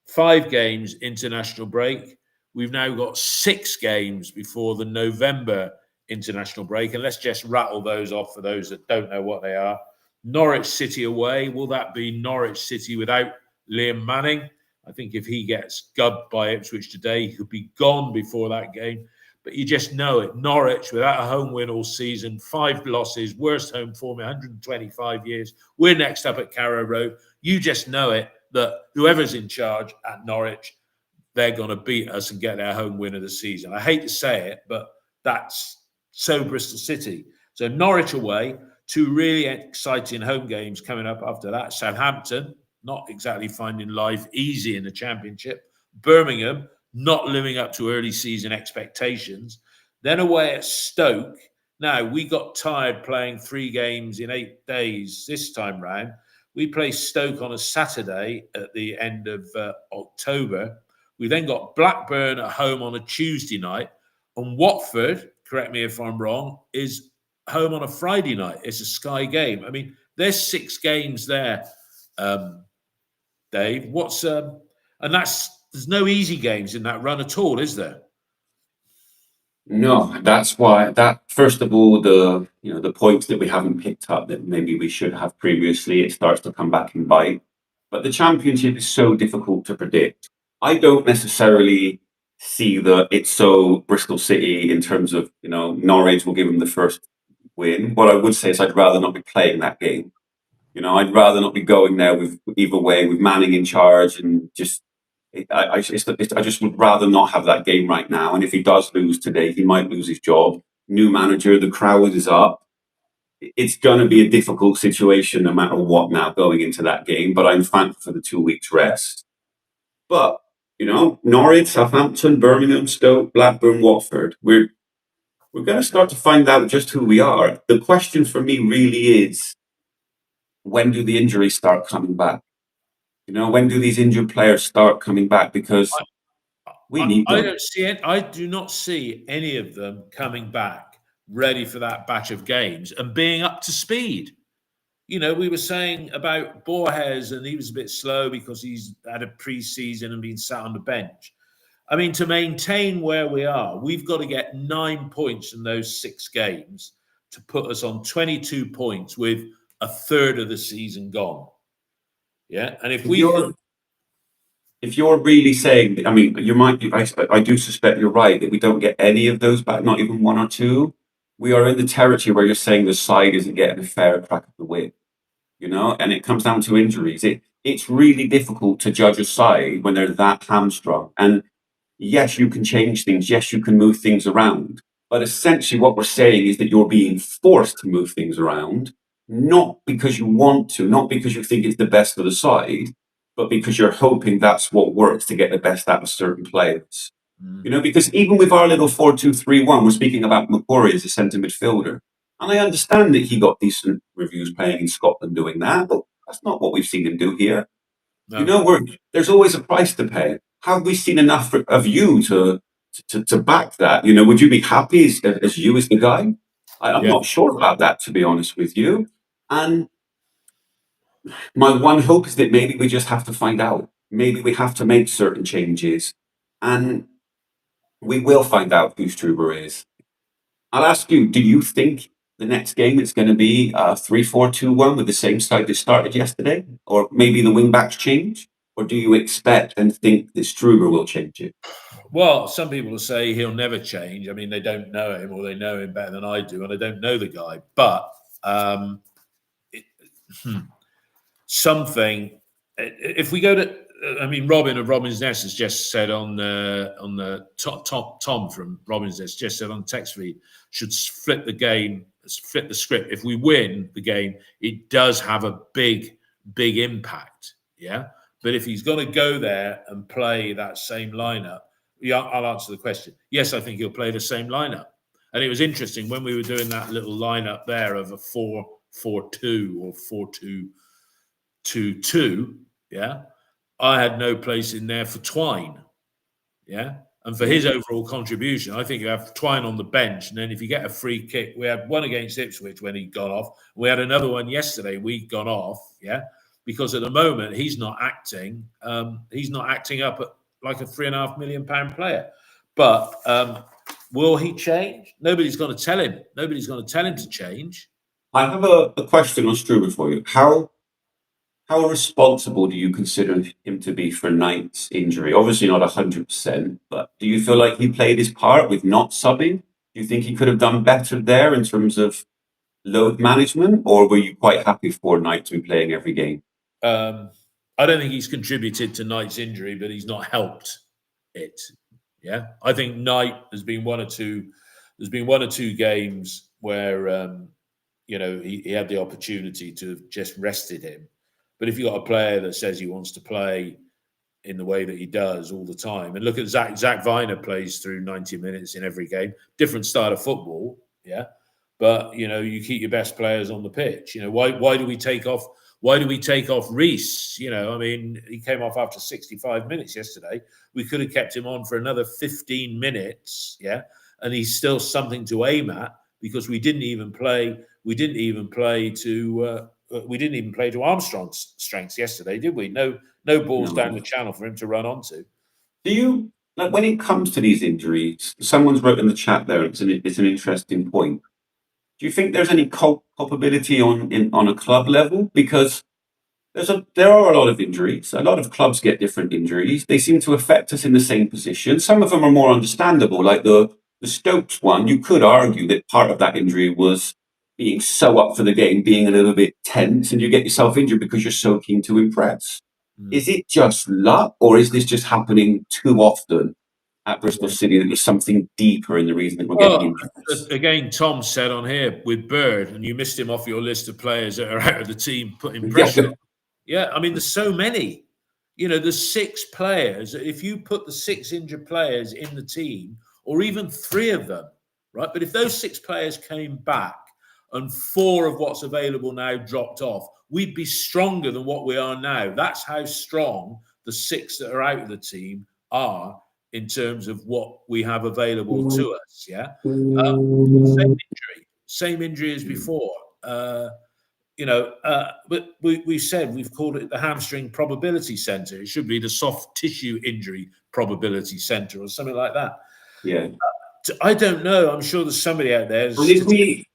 5 games international break. We've now got 6 games before the November international break. And let's just rattle those off for those that don't know what they are. Norwich City away. Will that be Norwich City without Liam Manning? I think if he gets gubbed by Ipswich today, he could be gone before that game. But you just know it. Norwich, without a home win all season, 5 losses, worst home form in 125 years. We're next up at Carrow Road. You just know it that whoever's in charge at Norwich, they're going to beat us and get their home win of the season. I hate to say it, but that's so Bristol City. So Norwich away, 2 really exciting home games coming up after that. Southampton, not exactly finding life easy in the Championship. Birmingham, not living up to early season expectations. Then away at Stoke. Now, we got tired playing 3 games in 8 days this time round. We play Stoke on a Saturday at the end of October. We then got Blackburn at home on a Tuesday night. And Watford, correct me if I'm wrong, is home on a Friday night. It's a Sky game. I mean, there's 6 games there, Dave. And there's no easy games in that run at all, is there? No, that's why first of all, the points that we haven't picked up that maybe we should have previously, it starts to come back and bite. But the Championship is so difficult to predict. I don't necessarily see that it's so Bristol City in terms of, Norwich will give them the first win. What I would say is I'd rather not be playing that game. I'd rather not be going there with either way, with Manning in charge and just I just would rather not have that game right now. And if he does lose today, he might lose his job. New manager, the crowd is up. It's going to be a difficult situation no matter what now going into that game. But I'm thankful for the 2 weeks rest. But, Norwich, Southampton, Birmingham, Stoke, Blackburn, Watford, we're going to start to find out just who we are. The question for me really is, when do the injuries start coming back? When do these injured players start coming back? Because we need them. I don't see it. I do not see any of them coming back ready for that batch of games and being up to speed. We were saying about Borges, and he was a bit slow because he's had a pre-season and been sat on the bench. I mean, to maintain where we are, we've got to get 9 points in those 6 games to put us on 22 points with a third of the season gone. Yeah, and if you're really saying, I mean, you might be, I do suspect you're right that we don't get any of those back, not even 1 or 2. We are in the territory where you're saying the side isn't getting a fair crack of the whip, and it comes down to injuries. It's really difficult to judge a side when they're that hamstrung. And yes, you can change things. Yes, you can move things around. But essentially what we're saying is that you're being forced to move things around, not because you want to, not because you think it's the best for the side, but because you're hoping that's what works to get the best out of certain players. You know, because even with our little 4-2-3-1, we're speaking about McCrory as a centre midfielder. And I understand that he got decent reviews playing in Scotland doing that, but that's not what we've seen him do here. You No. know, there's always a price to pay. Have we seen enough of you to back that? You know, would you be happy as you as the guy? I'm Yeah. not sure about that, to be honest with you. And my one hope is that maybe we just have to find out. Maybe we have to make certain changes, and we will find out who Struber is. I'll ask you: do you think the next game it's going to be 3-4-2-1 with the same side that started yesterday, or maybe the wing backs change, or do you expect and think that Struber will change it? Well, some people will say he'll never change. I mean, they don't know him, or they know him better than I do, and I don't know the guy. But it, something. If we go to, I mean, Robin of Robin's Nest has just said on the Tom from Robin's Nest just said on text feed should flip the game, flip the script. If we win the game, it does have a big impact. Yeah, but if he's going to go there and play that same lineup, yeah, I'll answer the question. Yes, I think he'll play the same lineup. And it was interesting when we were doing that little lineup there of a 4-4-2 or 4-2-2-2. Yeah, I had no place in there for Twine. Yeah, and for his overall contribution, I think you have Twine on the bench, and then if you get a free kick, we had one against Ipswich when he got off. We had another one yesterday. We got off. Yeah, because at the moment he's not acting. He's not acting up like a £3.5 million player. But will he change? Nobody's going to tell him. Nobody's going to tell him to change. I have a question on Struber for you. How responsible do you consider him to be for Knight's injury? Obviously not 100%, but do you feel like he played his part with not subbing? Do you think he could have done better there in terms of load management, or were you quite happy for Knight to be playing every game? I don't think he's contributed to Knight's injury, but he's not helped it. Yeah, I think Knight has been one or two. There's been one or two games where he had the opportunity to have just rested him. But if you've got a player that says he wants to play in the way that he does all the time, and look at Zach Viner plays through 90 minutes in every game, different style of football, yeah. But you keep your best players on the pitch. Why do we take off? Why do we take off Reece? I mean, he came off after 65 minutes yesterday. We could have kept him on for another 15 minutes, yeah, and he's still something to aim at because we didn't even play to Armstrong's strengths yesterday, did we? No balls down the channel for him to run onto. Do you, like, when it comes to these injuries? Someone's wrote in the chat there. It's an interesting point. Do you think there's any culpability on a club level? Because there are a lot of injuries. A lot of clubs get different injuries. They seem to affect us in the same position. Some of them are more understandable, like the Stokes one. You could argue that part of that injury was being so up for the game, being a little bit tense, and you get yourself injured because you're so keen to impress. Is it just luck, or is this just happening too often at Bristol City that there's something deeper in the reason that we're getting injured? Again, Tom said on here with Bird, and you missed him off your list of players that are out of the team putting pressure. Yeah, I mean, there's so many. There's 6 players. If you put the 6 injured players in the team, or even 3 of them, right? But if those 6 players came back and 4 of what's available now dropped off, we'd be stronger than what we are now. That's how strong the 6 that are out of the team are in terms of what we have available to us. Yeah, same injury as before. But we've said we've called it the hamstring probability center. It should be the soft tissue injury probability center or something like that. Yeah, I don't know. I'm sure there's somebody out there. And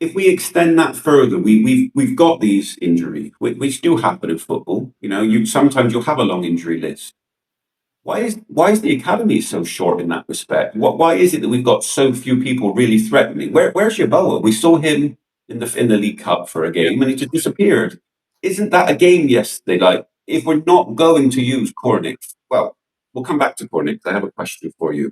if we extend that further, we've got these injuries which do happen in football. Sometimes you'll have a long injury list. Why is the academy so short in that respect? Why is it that we've got so few people really threatening? Where's Yeboah? We saw him in the League Cup for a game, and he just disappeared. Isn't that a game yesterday? Like, if we're not going to use Cornick, well, we'll come back to Cornick. I have a question for you.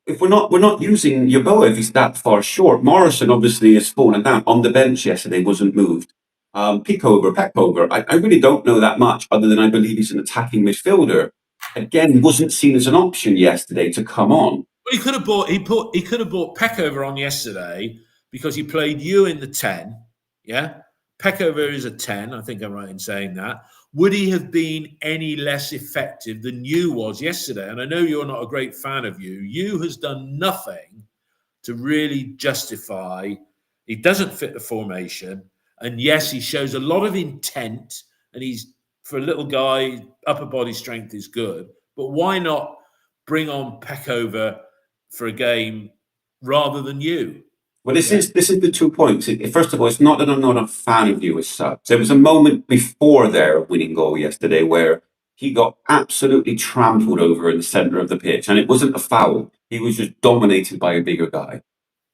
If we're not using Yeboah, if he's that far short, Morrison obviously has fallen down on the bench yesterday, wasn't moved. Peckover, I really don't know that much, other than I believe he's an attacking midfielder. again, wasn't seen as an option yesterday to come on. Well, he could have bought Peckover on yesterday because he played you in the 10. Yeah, Peckover is a 10. I think I'm right in saying that. Would he have been any less effective than you was yesterday? And I know you're not a great fan of you. You has done nothing to really justify. He doesn't fit the formation, and yes, he shows a lot of intent. And he's, for a little guy, upper body strength is good. But why not bring on Peckover for a game rather than you? Well, this is the 2 points. First of all, it's not that I'm not a fan of you as such. There was a moment before their winning goal yesterday where he got absolutely trampled over in the centre of the pitch, and it wasn't a foul. He was just dominated by a bigger guy.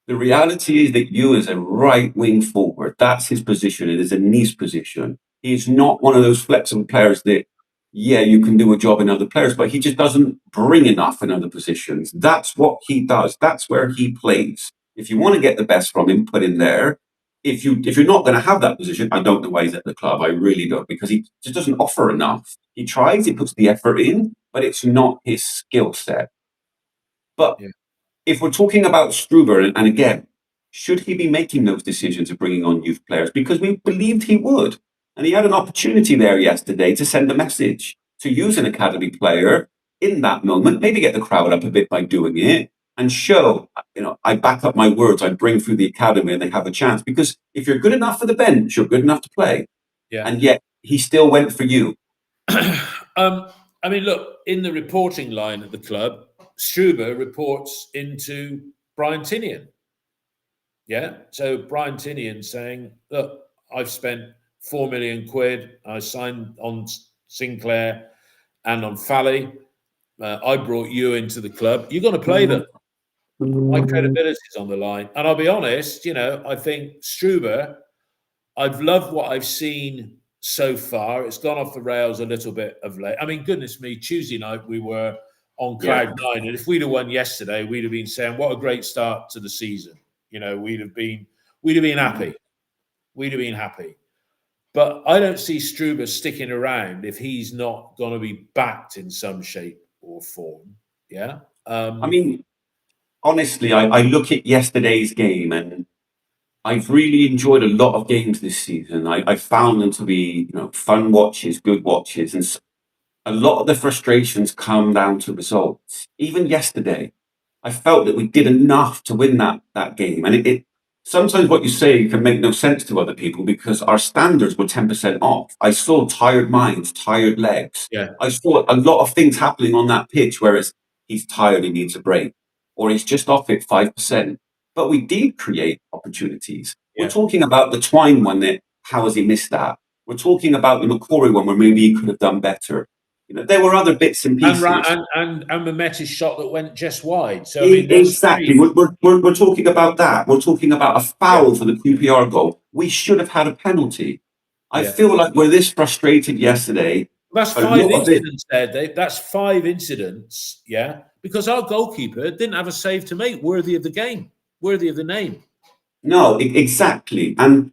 The reality is that you, as a right wing forward, that's his position. It is a niche position. He's not one of those flexible players that, yeah, you can do a job in other players, but he just doesn't bring enough in other positions. That's what he does. That's where he plays. If you want to get the best from him, put him there. If you're not going to have that position, I don't know why he's at the club. I really don't, because he just doesn't offer enough. He tries, he puts the effort in, but it's not his skill set. But if we're talking about Struber, and again, should he be making those decisions of bringing on youth players? Because we believed he would. And he had an opportunity there yesterday to send a message, to use an academy player in that moment, maybe get the crowd up a bit by doing it, and show, I back up my words, I bring through the academy and they have a chance. Because if you're good enough for the bench, you're good enough to play. Yeah. And yet he still went for you. I mean, look, in the reporting line at the club, Struber reports into Brian Tinian. Yeah. So Brian Tinian saying, look, I've spent 4 million quid. I signed on Sinclair and on Fally. I brought you into the club. You're going to play them. My credibility is on the line. And I'll be honest, I think Struber, I've loved what I've seen so far. It's gone off the rails a little bit of late. I mean, goodness me, Tuesday night we were on cloud nine. And if we'd have won yesterday, we'd have been saying, what a great start to the season. We'd have been happy. We'd have been happy. But I don't see Struber sticking around if he's not going to be backed in some shape or form. Yeah. I mean, honestly, I look at yesterday's game and I've really enjoyed a lot of games this season. I found them to be, fun watches, good watches, and a lot of the frustrations come down to results. Even yesterday, I felt that we did enough to win that game, and it sometimes what you say can make no sense to other people because our standards were 10% off. I saw tired minds, tired legs. Yeah. I saw a lot of things happening on that pitch, whereas he's tired, he needs a break, or he's just off it 5%. But we did create opportunities. Yeah. We're talking about the Twine one that, how has he missed that? We're talking about the McCory one where maybe he could have done better. There were other bits and pieces. And Mehmeti's shot that went just wide. So I mean, exactly. We're talking about that. We're talking about a foul for the QPR goal. We should have had a penalty. I feel like we're this frustrated yesterday. That's 5 incidents there, Dave. That's 5 incidents, because our goalkeeper didn't have a save to make worthy of the game, worthy of the name. No, exactly. And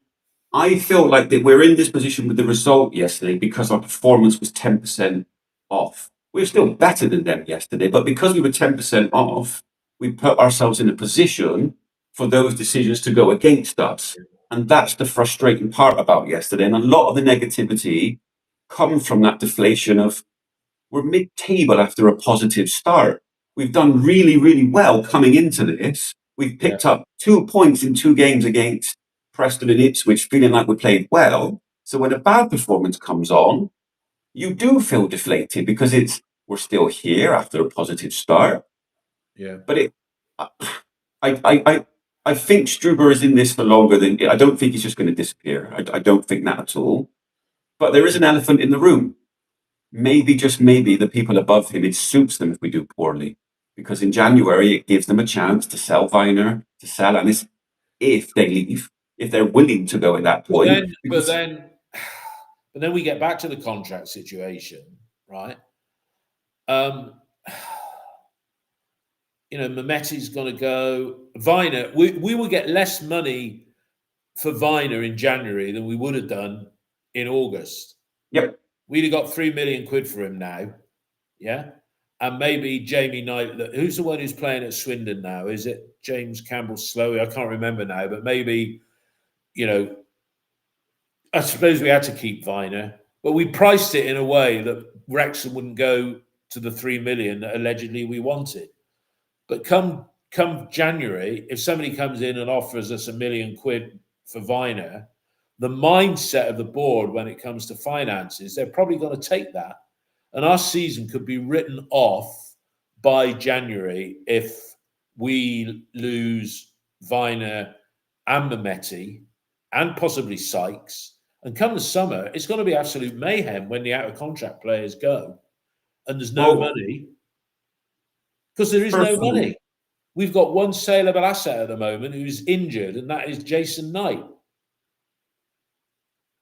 I feel like that we're in this position with the result yesterday because our performance was 10% off. We're still better than them yesterday, but because we were 10% off, we put ourselves in a position for those decisions to go against us. And that's the frustrating part about yesterday. And a lot of the negativity comes from that deflation of we're mid-table after a positive start. We've done really, really well coming into this. We've picked up 2 points in 2 games against Preston and Ipswich, feeling like we played well. So when a bad performance comes on, you do feel deflated because we're still here after a positive start. Yeah. But I think Struber is in this for longer than I don't think he's just going to disappear. I don't think that at all. But there is an elephant in the room. Maybe, just maybe, the people above him, it suits them if we do poorly. Because in January, it gives them a chance to sell Viner, to sell Ennis, if they leave, if they're willing to go at that point. But then we get back to the contract situation, right? Mehmeti's going to go. Viner, we will get less money for Viner in January than we would have done in August. Yep. We'd have got 3 million quid for him now. Yeah. and maybe Jamie Knight. Who's the one who's playing at Swindon now? Is it James Campbell Slowey? I can't remember now, but maybe, I suppose we had to keep Viner, but we priced it in a way that Wrexham wouldn't go to the 3 million that allegedly we wanted. But come January, if somebody comes in and offers us £1 million for Viner, the mindset of the board when it comes to finances, they're probably going to take that. And our season could be written off by January if we lose Viner and Mehmeti and possibly Sykes. And come the summer, it's going to be absolute mayhem when the out-of-contract players go. And there's no money. Because there is no money. We've got one saleable asset at the moment who's injured, and that is Jason Knight.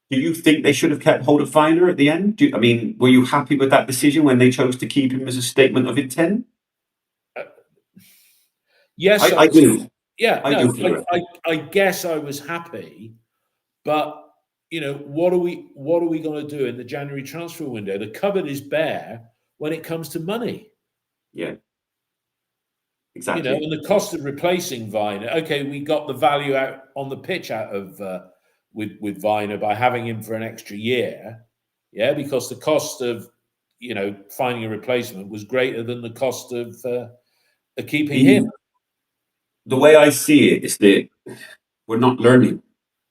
Do you think they should have kept hold of Viner at the end? Were you happy with that decision when they chose to keep him as a statement of intent? Yes, I do. Yeah, I guess I was happy, but what are we going to do in the January transfer window? The cupboard is bare when it comes to money. Yeah, exactly. And the cost of replacing Viner. Okay, we got the value out on the pitch out of with Viner by having him for an extra year. Yeah, because the cost of finding a replacement was greater than the cost of keeping him. The way I see it is that we're not learning.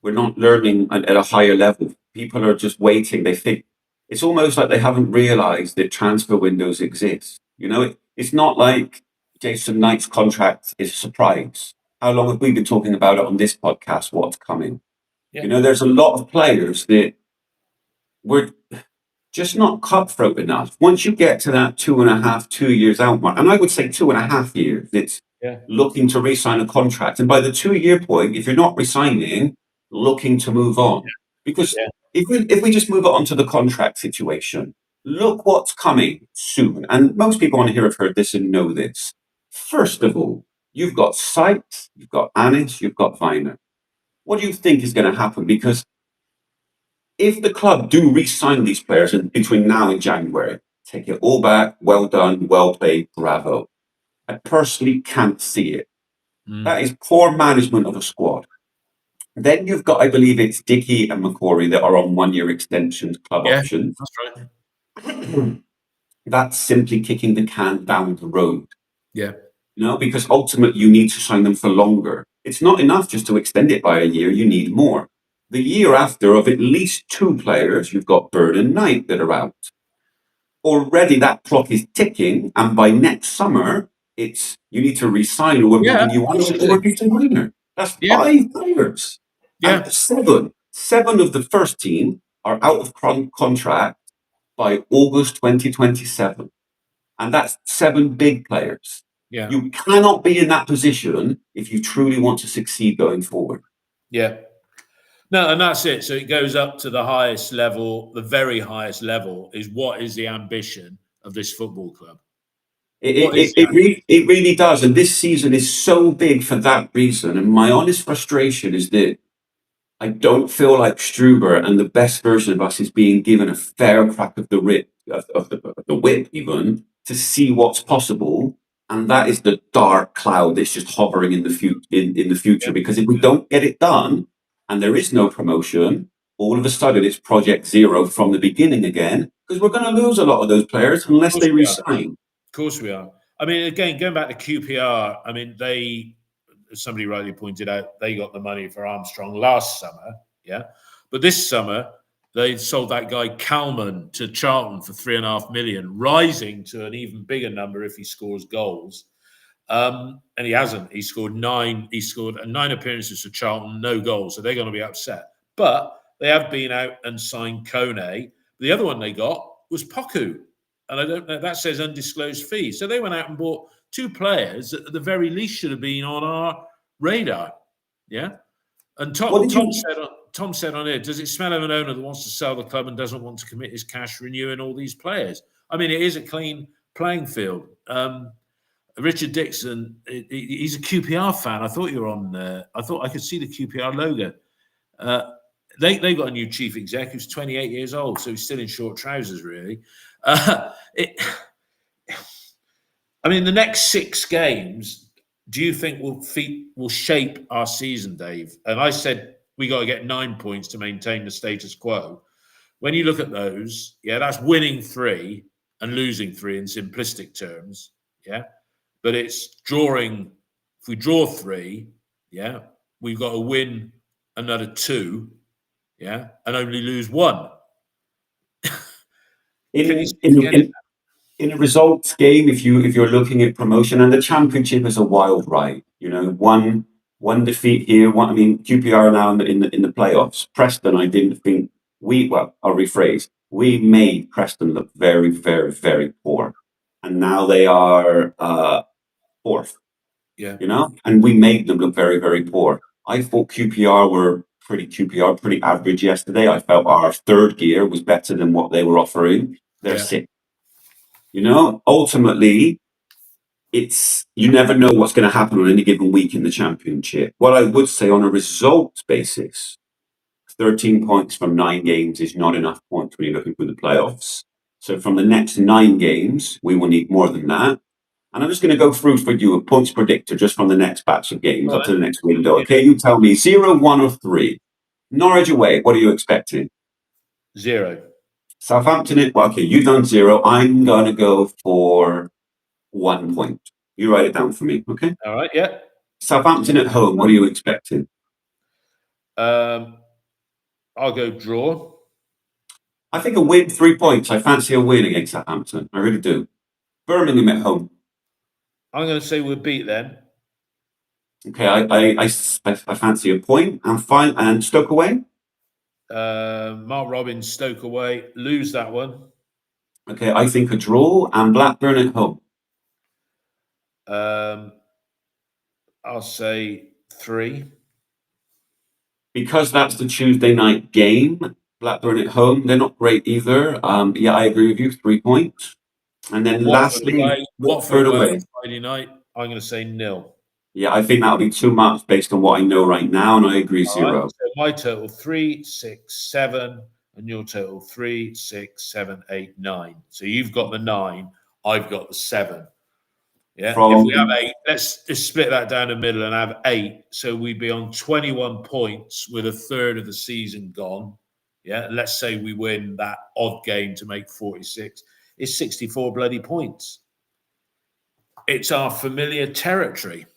We're not learning at a higher level. People are just waiting. They think it's almost like they haven't realized that transfer windows exist. It's not like Jason Knight's contract is a surprise. How long have we been talking about it on this podcast? What's coming? Yeah. There's a lot of players that we're just not cutthroat enough. Once you get to that 2 years out mark, and I would say 2.5 years, it's looking to re-sign a contract. And by the 2-year point, if you're not re-signing, looking to move on. Because if we just move on to the contract situation, look what's coming soon. And most people on here have heard this and know this. First of all, you've got Sykes, you've got Anis, you've got Viner. What do you think is going to happen? Because if the club do re-sign these players between now and January, take it all back, well done, well played, bravo. I personally can't see it. That is poor management of a squad. Then you've got, I believe it's Dickey and McCory that are on 1-year extensions, club options. That's right. That's simply kicking the can down the road. Yeah. Because ultimately you need to sign them for longer. It's not enough just to extend it by a year. You need more. The year after, of at least 2 players, you've got Bird and Knight that are out. Already that clock is ticking, and by next summer, it's you need to resign or we're moving you on or Peter Greener. That's 5 players. Yeah. And 7 of the first team are out of contract by August 2027. And that's 7 big players. Yeah. You cannot be in that position if you truly want to succeed going forward. Yeah. No, and that's it. So it goes up to the highest level, the very highest level is what is the ambition of this football club? It really does. And this season is so big for that reason. And my honest frustration is that I don't feel like Struber and the best version of us is being given a fair crack of the whip even to see what's possible. And that is the dark cloud that's just hovering in the future. Because if we don't get it done and there is no promotion, all of a sudden it's project zero from the beginning again, because we're going to lose a lot of those players unless they resign. Of course we are. I mean, again, going back to QPR, I mean, somebody rightly pointed out, they got the money for Armstrong last summer, but this summer they sold that guy Kalman to Charlton for £3.5 million, rising to an even bigger number if he scores goals. And he hasn't. He scored 9 appearances for Charlton, no goals, so they're going to be upset. But they have been out and signed Kone. The other one they got was Poku, and I don't know, that says undisclosed fee. So they went out and bought 2 players that at the very least should have been on our radar. Yeah. And Tom said on it, does it smell of an owner that wants to sell the club and doesn't want to commit his cash renewing all these players? I mean, it is a clean playing field. Richard Dixon, he's a QPR fan. I thought you were on there. I thought I could see the QPR logo. They got a new chief exec who's 28 years old, so he's still in short trousers, really. I mean, the next 6 games, do you think will shape our season, Dave? And I said we got to get 9 points to maintain the status quo. When you look at those, yeah, that's winning 3 and losing 3 in simplistic terms, yeah. But it's drawing. If we draw 3, yeah, we've got to win another 2, yeah, and only lose 1. Can you In, see in, again? in, in a results game, if you're looking at promotion, and the championship is a wild ride, one defeat here, one. I mean, QPR are now in the playoffs. Preston, I didn't think I'll rephrase. We made Preston look very, very, very poor, and now they are fourth. Yeah, And we made them look very, very poor. I thought QPR were pretty average yesterday. I felt our third gear was better than what they were offering. They're yeah. sick. Ultimately, you never know what's going to happen on any given week in the championship. What I would say on a results basis, 13 points from 9 games is not enough points when you're looking for the playoffs. So from the next 9 games, we will need more than that. And I'm just going to go through for you a points predictor just from the next batch of games All up to right. the next window. Okay, you tell me 0, 1, or 3. Norwich away, what are you expecting? 0. Southampton, well, okay, you've done 0. I'm going to go for 1 point. You write it down for me, okay? All right. Yeah. Southampton at home, what are you expecting? I'll go draw. I think a win, 3 points. I fancy a win against Southampton. I really do. Birmingham at home. I'm going to say we'll beat them. Okay, I fancy a point. And Stoke away. Mark Robbins, Stoke away. Lose that one. Okay, I think a draw and Blackburn at home. I'll say 3. Because that's the Tuesday night game. Blackburn at home, they're not great either. Yeah, I agree with you. 3 points. And then Watford lastly, away. Watford Watford away away. on Friday night. I'm going to say 0. Yeah, I think that'll be too much based on what I know right now, and I agree All right. 0. So my total 3, 6, 7, and your total 3, 6, 7, 8, 9. So you've got the 9. I've got the 7. Yeah. If we have From 8, let's just split that down the middle and have 8. So we'd be on 21 points with a third of the season gone. Yeah. Let's say we win that odd game to make 46. It's 64 bloody points. It's our familiar territory.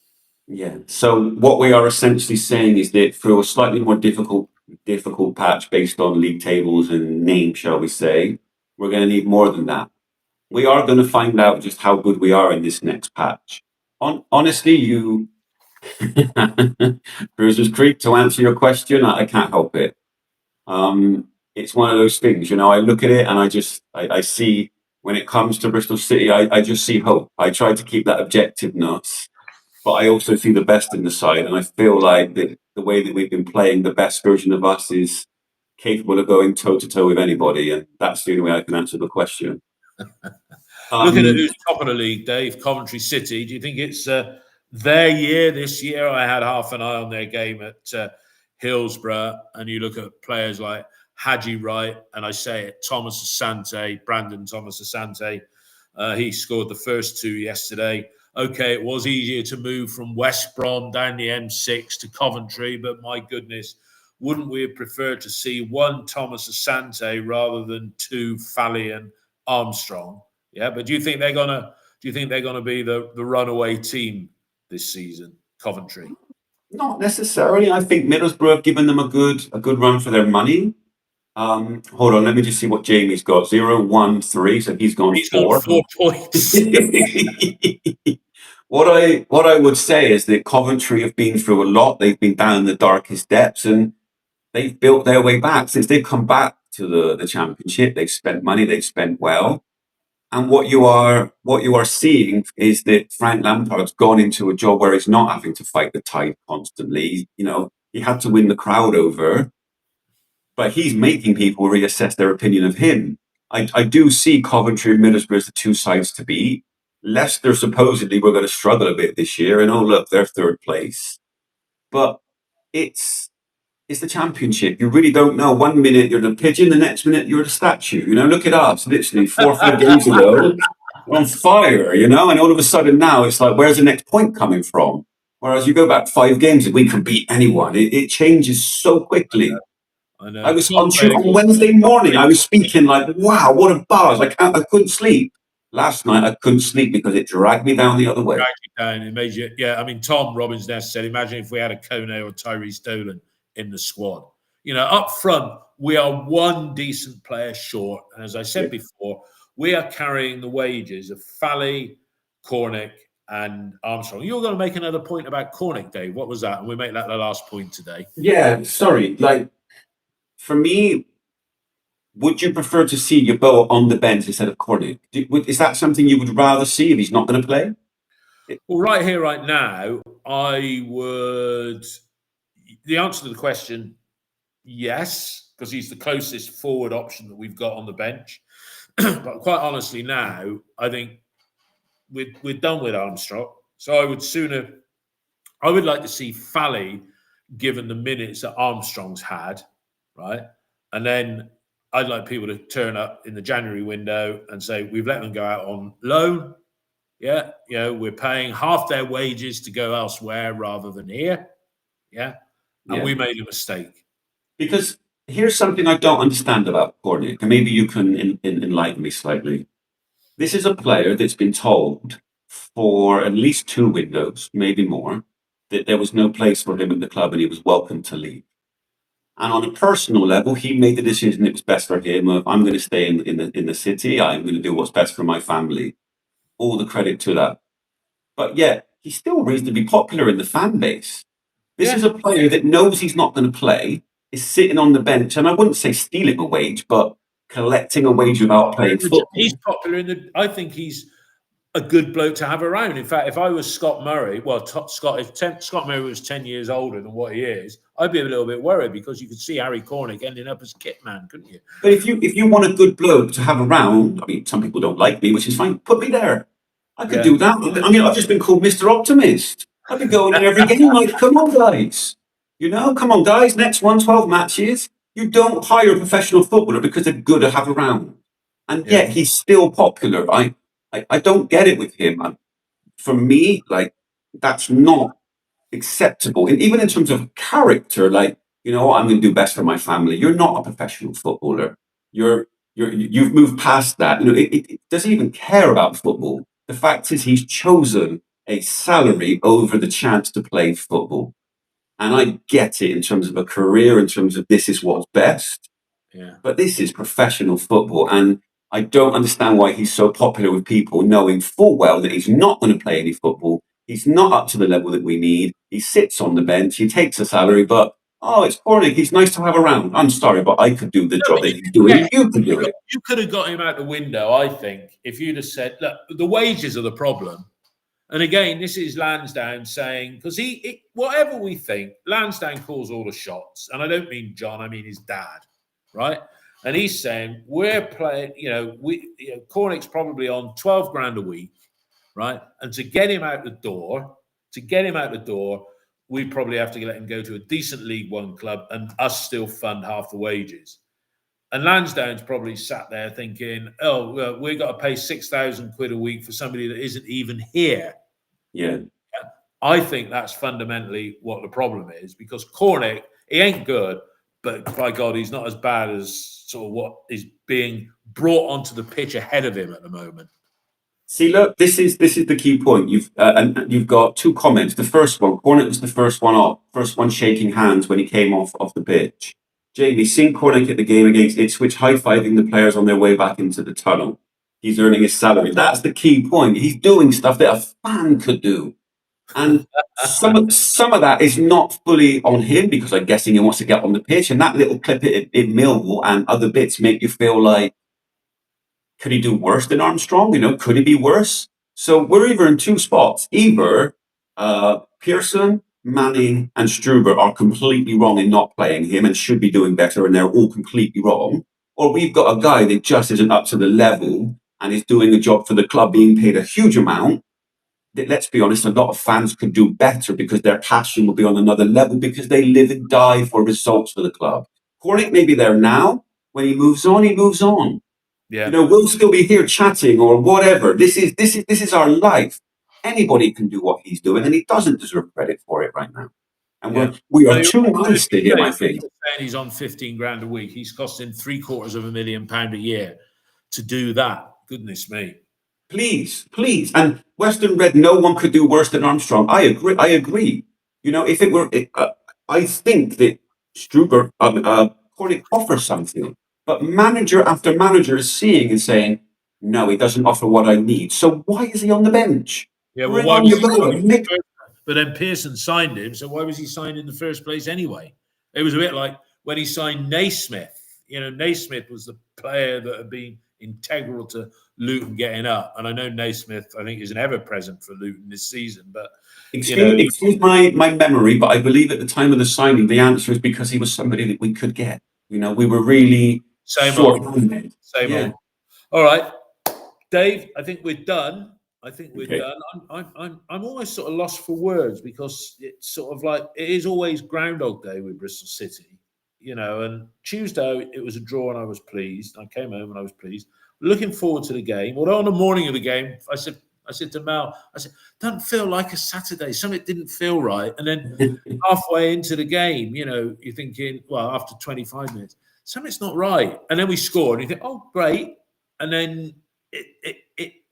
Yeah. So what we are essentially saying is that for a slightly more difficult patch based on league tables and name, shall we say, we're going to need more than that. We are going to find out just how good we are in this next patch. Honestly, Bruiser's Creek, to answer your question, I can't help it. It's one of those things, I look at it and I see when it comes to Bristol City, I just see hope. I try to keep that objectiveness, but I also see the best in the side. And I feel like the way that we've been playing, the best version of us is capable of going toe to toe with anybody. And that's the only way I can answer the question. Looking at who's top of the league, Dave, Coventry City, do you think it's their year this year? I had half an eye on their game at Hillsborough, and you look at players like Haji Wright, and I say it, Thomas Asante, Brandon Thomas Asante. He scored the first 2 yesterday. Okay, it was easier to move from West Brom down the M6 to Coventry, but my goodness, wouldn't we have preferred to see one Thomas Asante rather than 2 Fally and Armstrong? Yeah, but do you think they're gonna be the runaway team this season, Coventry? Not necessarily. I think Middlesbrough have given them a good run for their money. Hold on, let me just see what Jamie's got. 0, 1, 3, so he's gone He's got 4. 4 points. What I would say is that Coventry have been through a lot. They've been down in the darkest depths, and they've built their way back since they've come back to the championship. They've spent money, they've spent well. And what you are seeing is that Frank Lampard's gone into a job where he's not having to fight the tide constantly. He had to win the crowd over, but he's making people reassess their opinion of him. I do see Coventry and Middlesbrough as the 2 sides to beat. Leicester supposedly were going to struggle a bit this year, and look, they're 3rd place. But it's the championship. You really don't know. 1 minute you're the pigeon, the next minute you're the statue. Look at us. Literally 4 or 5 games ago, on fire, and all of a sudden now it's like, where's the next point coming from? Whereas you go back 5 games and we can beat anyone. It changes so quickly. I know. I was Tom played a on good Wednesday morning. I was speaking like, wow, what a buzz! I couldn't sleep last night. I couldn't sleep because it dragged me down the other way. drag you down. It made you, yeah. I mean, Tom Robbins Nest said, imagine if we had a Kone or Tyrese Dolan in the squad. Up front, we are one decent player short. And as I said before, we are carrying the wages of Fally, Cornick, and Armstrong. You're going to make another point about Cornick, Dave. What was that? And we make that the last point today. Yeah, sorry. Like, for me, would you prefer to see Yeboah on the bench instead of Cornick? Is that something you would rather see if he's not going to play? Well, right here, right now, I would. The answer to the question, yes, because he's the closest forward option that we've got on the bench. But quite honestly, now I think we're done with Armstrong. So I would like to see Fally given the minutes that Armstrong's had, right? And then I'd like people to turn up in the January window and say, we've let them go out on loan. Yeah, we're paying half their wages to go elsewhere rather than here. Yeah. And we made a mistake. Because here's something I don't understand about Cornick, and maybe you can enlighten me slightly. This is a player that's been told for at least 2 windows, maybe more, that there was no place for him at the club and he was welcome to leave. And on a personal level, he made the decision it was best for him of, I'm going to stay in the city. I'm going to do what's best for my family. All the credit to that. But yet, he's still reasonably popular in the fan base. This is a player that knows he's not going to play, is sitting on the bench, and I wouldn't say stealing a wage, but collecting a wage without playing football. He's popular I think he's a good bloke to have around. In fact, if I was Scott Murray, Scott Murray was 10 years older than what he is, I'd be a little bit worried because you could see Harry Cornick ending up as kit man, couldn't you? But if you want a good bloke to have around, I mean, some people don't like me, which is fine. Put me there. I could do that. I mean, I've just been called Mr. Optimist. I've been going in every game like, come on, guys. Come on, guys. Next 12 matches. You don't hire a professional footballer because they're good to have around. And yet he's still popular, right? I don't get it with him. For me, like, that's not acceptable. And even in terms of character, like, I'm going to do best for my family. You're not a professional footballer. You've moved past that. It doesn't even care about football. The fact is he's chosen a salary over the chance to play football. And I get it in terms of a career, in terms of this is what's best. Yeah. But this is professional football. And I don't understand why he's so popular with people, knowing full well that he's not going to play any football. He's not up to the level that we need. He sits on the bench. He takes a salary, but it's Cornick. He's nice to have around. I'm sorry, but I could do the job that he's doing. You could do it. You could have got him out the window, I think, if you'd have said, look, the wages are the problem. And again, this is Lansdowne saying, because whatever we think, Lansdowne calls all the shots. And I don't mean John, I mean his dad, right? And he's saying, we're playing, Cornick's probably on 12 grand a week, right? And to get him out the door, we probably have to let him go to a decent League One club and us still fund half the wages. And Lansdowne's probably sat there thinking, we've got to pay 6,000 quid a week for somebody that isn't even here. Yeah. I think that's fundamentally what the problem is, because Cornick, he ain't good, but by God, he's not as bad as sort of what is being brought onto the pitch ahead of him at the moment. See, look, this is the key point. You've got 2 comments. The first one, Cornick was the first one shaking hands when he came off the pitch. Jamie, seen Cornick at the game against Ipswich high-fiving the players on their way back into the tunnel. He's earning his salary. That's the key point. He's doing stuff that a fan could do. And some of that is not fully on him, because I'm guessing he wants to get on the pitch. And that little clip in Millwall and other bits make you feel like, could he do worse than Armstrong? Could he be worse? So we're either in 2 spots. Either Pearson, Manning, and Struber are completely wrong in not playing him and should be doing better, and they're all completely wrong. Or we've got a guy that just isn't up to the level and is doing a job for the club, being paid a huge amount. That, let's be honest, a lot of fans could do better because their passion will be on another level, because they live and die for results for the club. Cornick may be there now. When he moves on, he moves on. Yeah. We'll still be here chatting or whatever. This is our life. Anybody can do what he's doing, and he doesn't deserve credit for it right now. And Yeah. we are too nice to him, I think. He's on 15 grand a week. He's costing £750,000 a year to do that. Goodness me. Please. And Western Red, no one could do worse than Armstrong. I agree. If it were, I think that Struber, Cornick offers something, but manager after manager is seeing and saying, no, he doesn't offer what I need. So why is he on the bench? Yeah, well, Bring why on was your he guy. But then Pearson signed him, so why was he signed in the first place anyway? It was a bit like when he signed Naismith. Naismith was the player that had been integral to Luton getting up. And I know Naismith, I think, is an ever-present for Luton this season. But, Excuse my memory, but I believe at the time of the signing, the answer is because he was somebody that we could get. We were really short-handed. Same old. All right, Dave, I think we're done. Done. I'm almost sort of lost for words because it's sort of like it is always Groundhog Day with Bristol City, And Tuesday it was a draw and I was pleased. I came home and I was pleased. Looking forward to the game. Although on the morning of the game, I said to Mel, don't feel like a Saturday. Something didn't feel right. And then halfway into the game, you're thinking, well, after 25 minutes, something's not right. And then we score and you think, oh, great. And then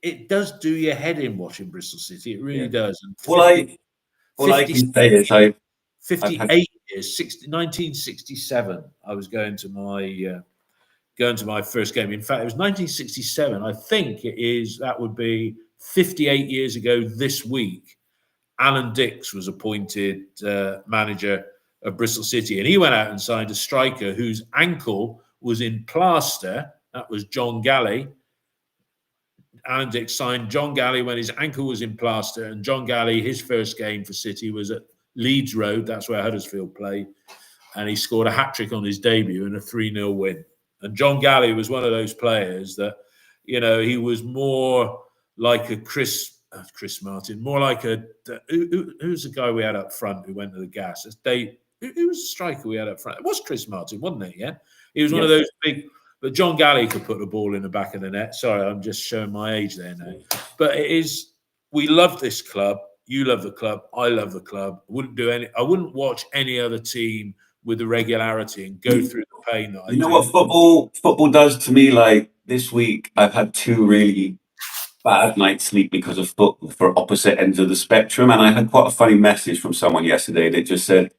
it does do your head in watching Bristol City. It really does. And I can say is 58 years, 1967, I was going to my first game. In fact, it was 1967. I think that would be 58 years ago this week. Alan Dix was appointed manager of Bristol City, and he went out and signed a striker whose ankle was in plaster. That was John Galley. Alan Dix signed John Galley when his ankle was in plaster, and John Galley, his first game for City was at Leeds Road. That's where Huddersfield played, and he scored a hat-trick on his debut in a 3-0 win. And John Galley was one of those players that, he was more like a Chris Martin, more like who's the guy we had up front who went to the gas? It's Dave. Who was the striker we had up front? It was Chris Martin, wasn't it? Yeah, he was one of those big. But John Galley could put the ball in the back of the net. Sorry, I'm just showing my age there now. But we love this club. You love the club. I love the club. I wouldn't watch any other team with the regularity and go through the pain that I do. You know what football does to me? Like this week, I've had 2 really bad night's sleep because of football for opposite ends of the spectrum. And I had quite a funny message from someone yesterday that just said,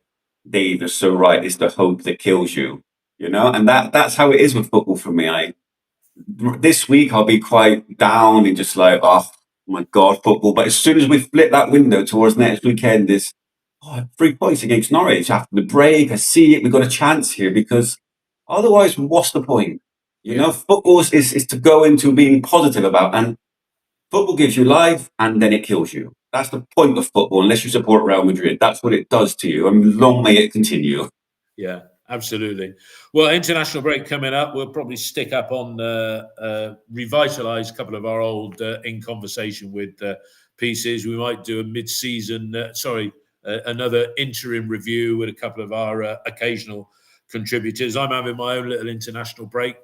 Dave, you're so right. It's the hope that kills you. And that's how it is with football for me. This week I'll be quite down and just like, oh my God, football. But as soon as we flip that window towards next weekend, 3 points against Norwich after the break. I see it. We've got a chance here because otherwise, what's the point? Football is to go into being positive about, and football gives you life and then it kills you. That's the point of football, unless you support Real Madrid. That's what it does to you, and long may it continue. Yeah, absolutely. Well, international break coming up. We'll probably stick up on revitalise a couple of our old In Conversation with pieces. We might do a mid-season, another interim review with a couple of our occasional contributors. I'm having my own little international break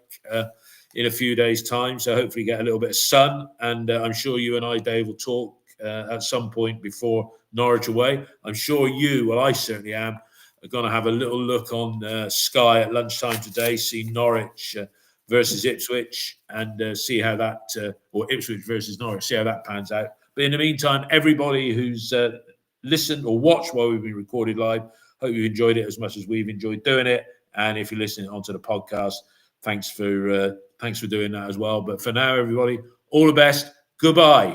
in a few days' time, so hopefully get a little bit of sun. And I'm sure you and I, Dave, will talk at some point before Norwich away. I'm sure I certainly am, going to have a little look on Sky at lunchtime today, see Norwich versus Ipswich, and see how that, or Ipswich versus Norwich, see how that pans out. But in the meantime, everybody who's listened or watched while we've been recorded live, hope you enjoyed it as much as we've enjoyed doing it. And if you're listening onto the podcast, thanks for doing that as well. But for now, everybody, all the best. Goodbye.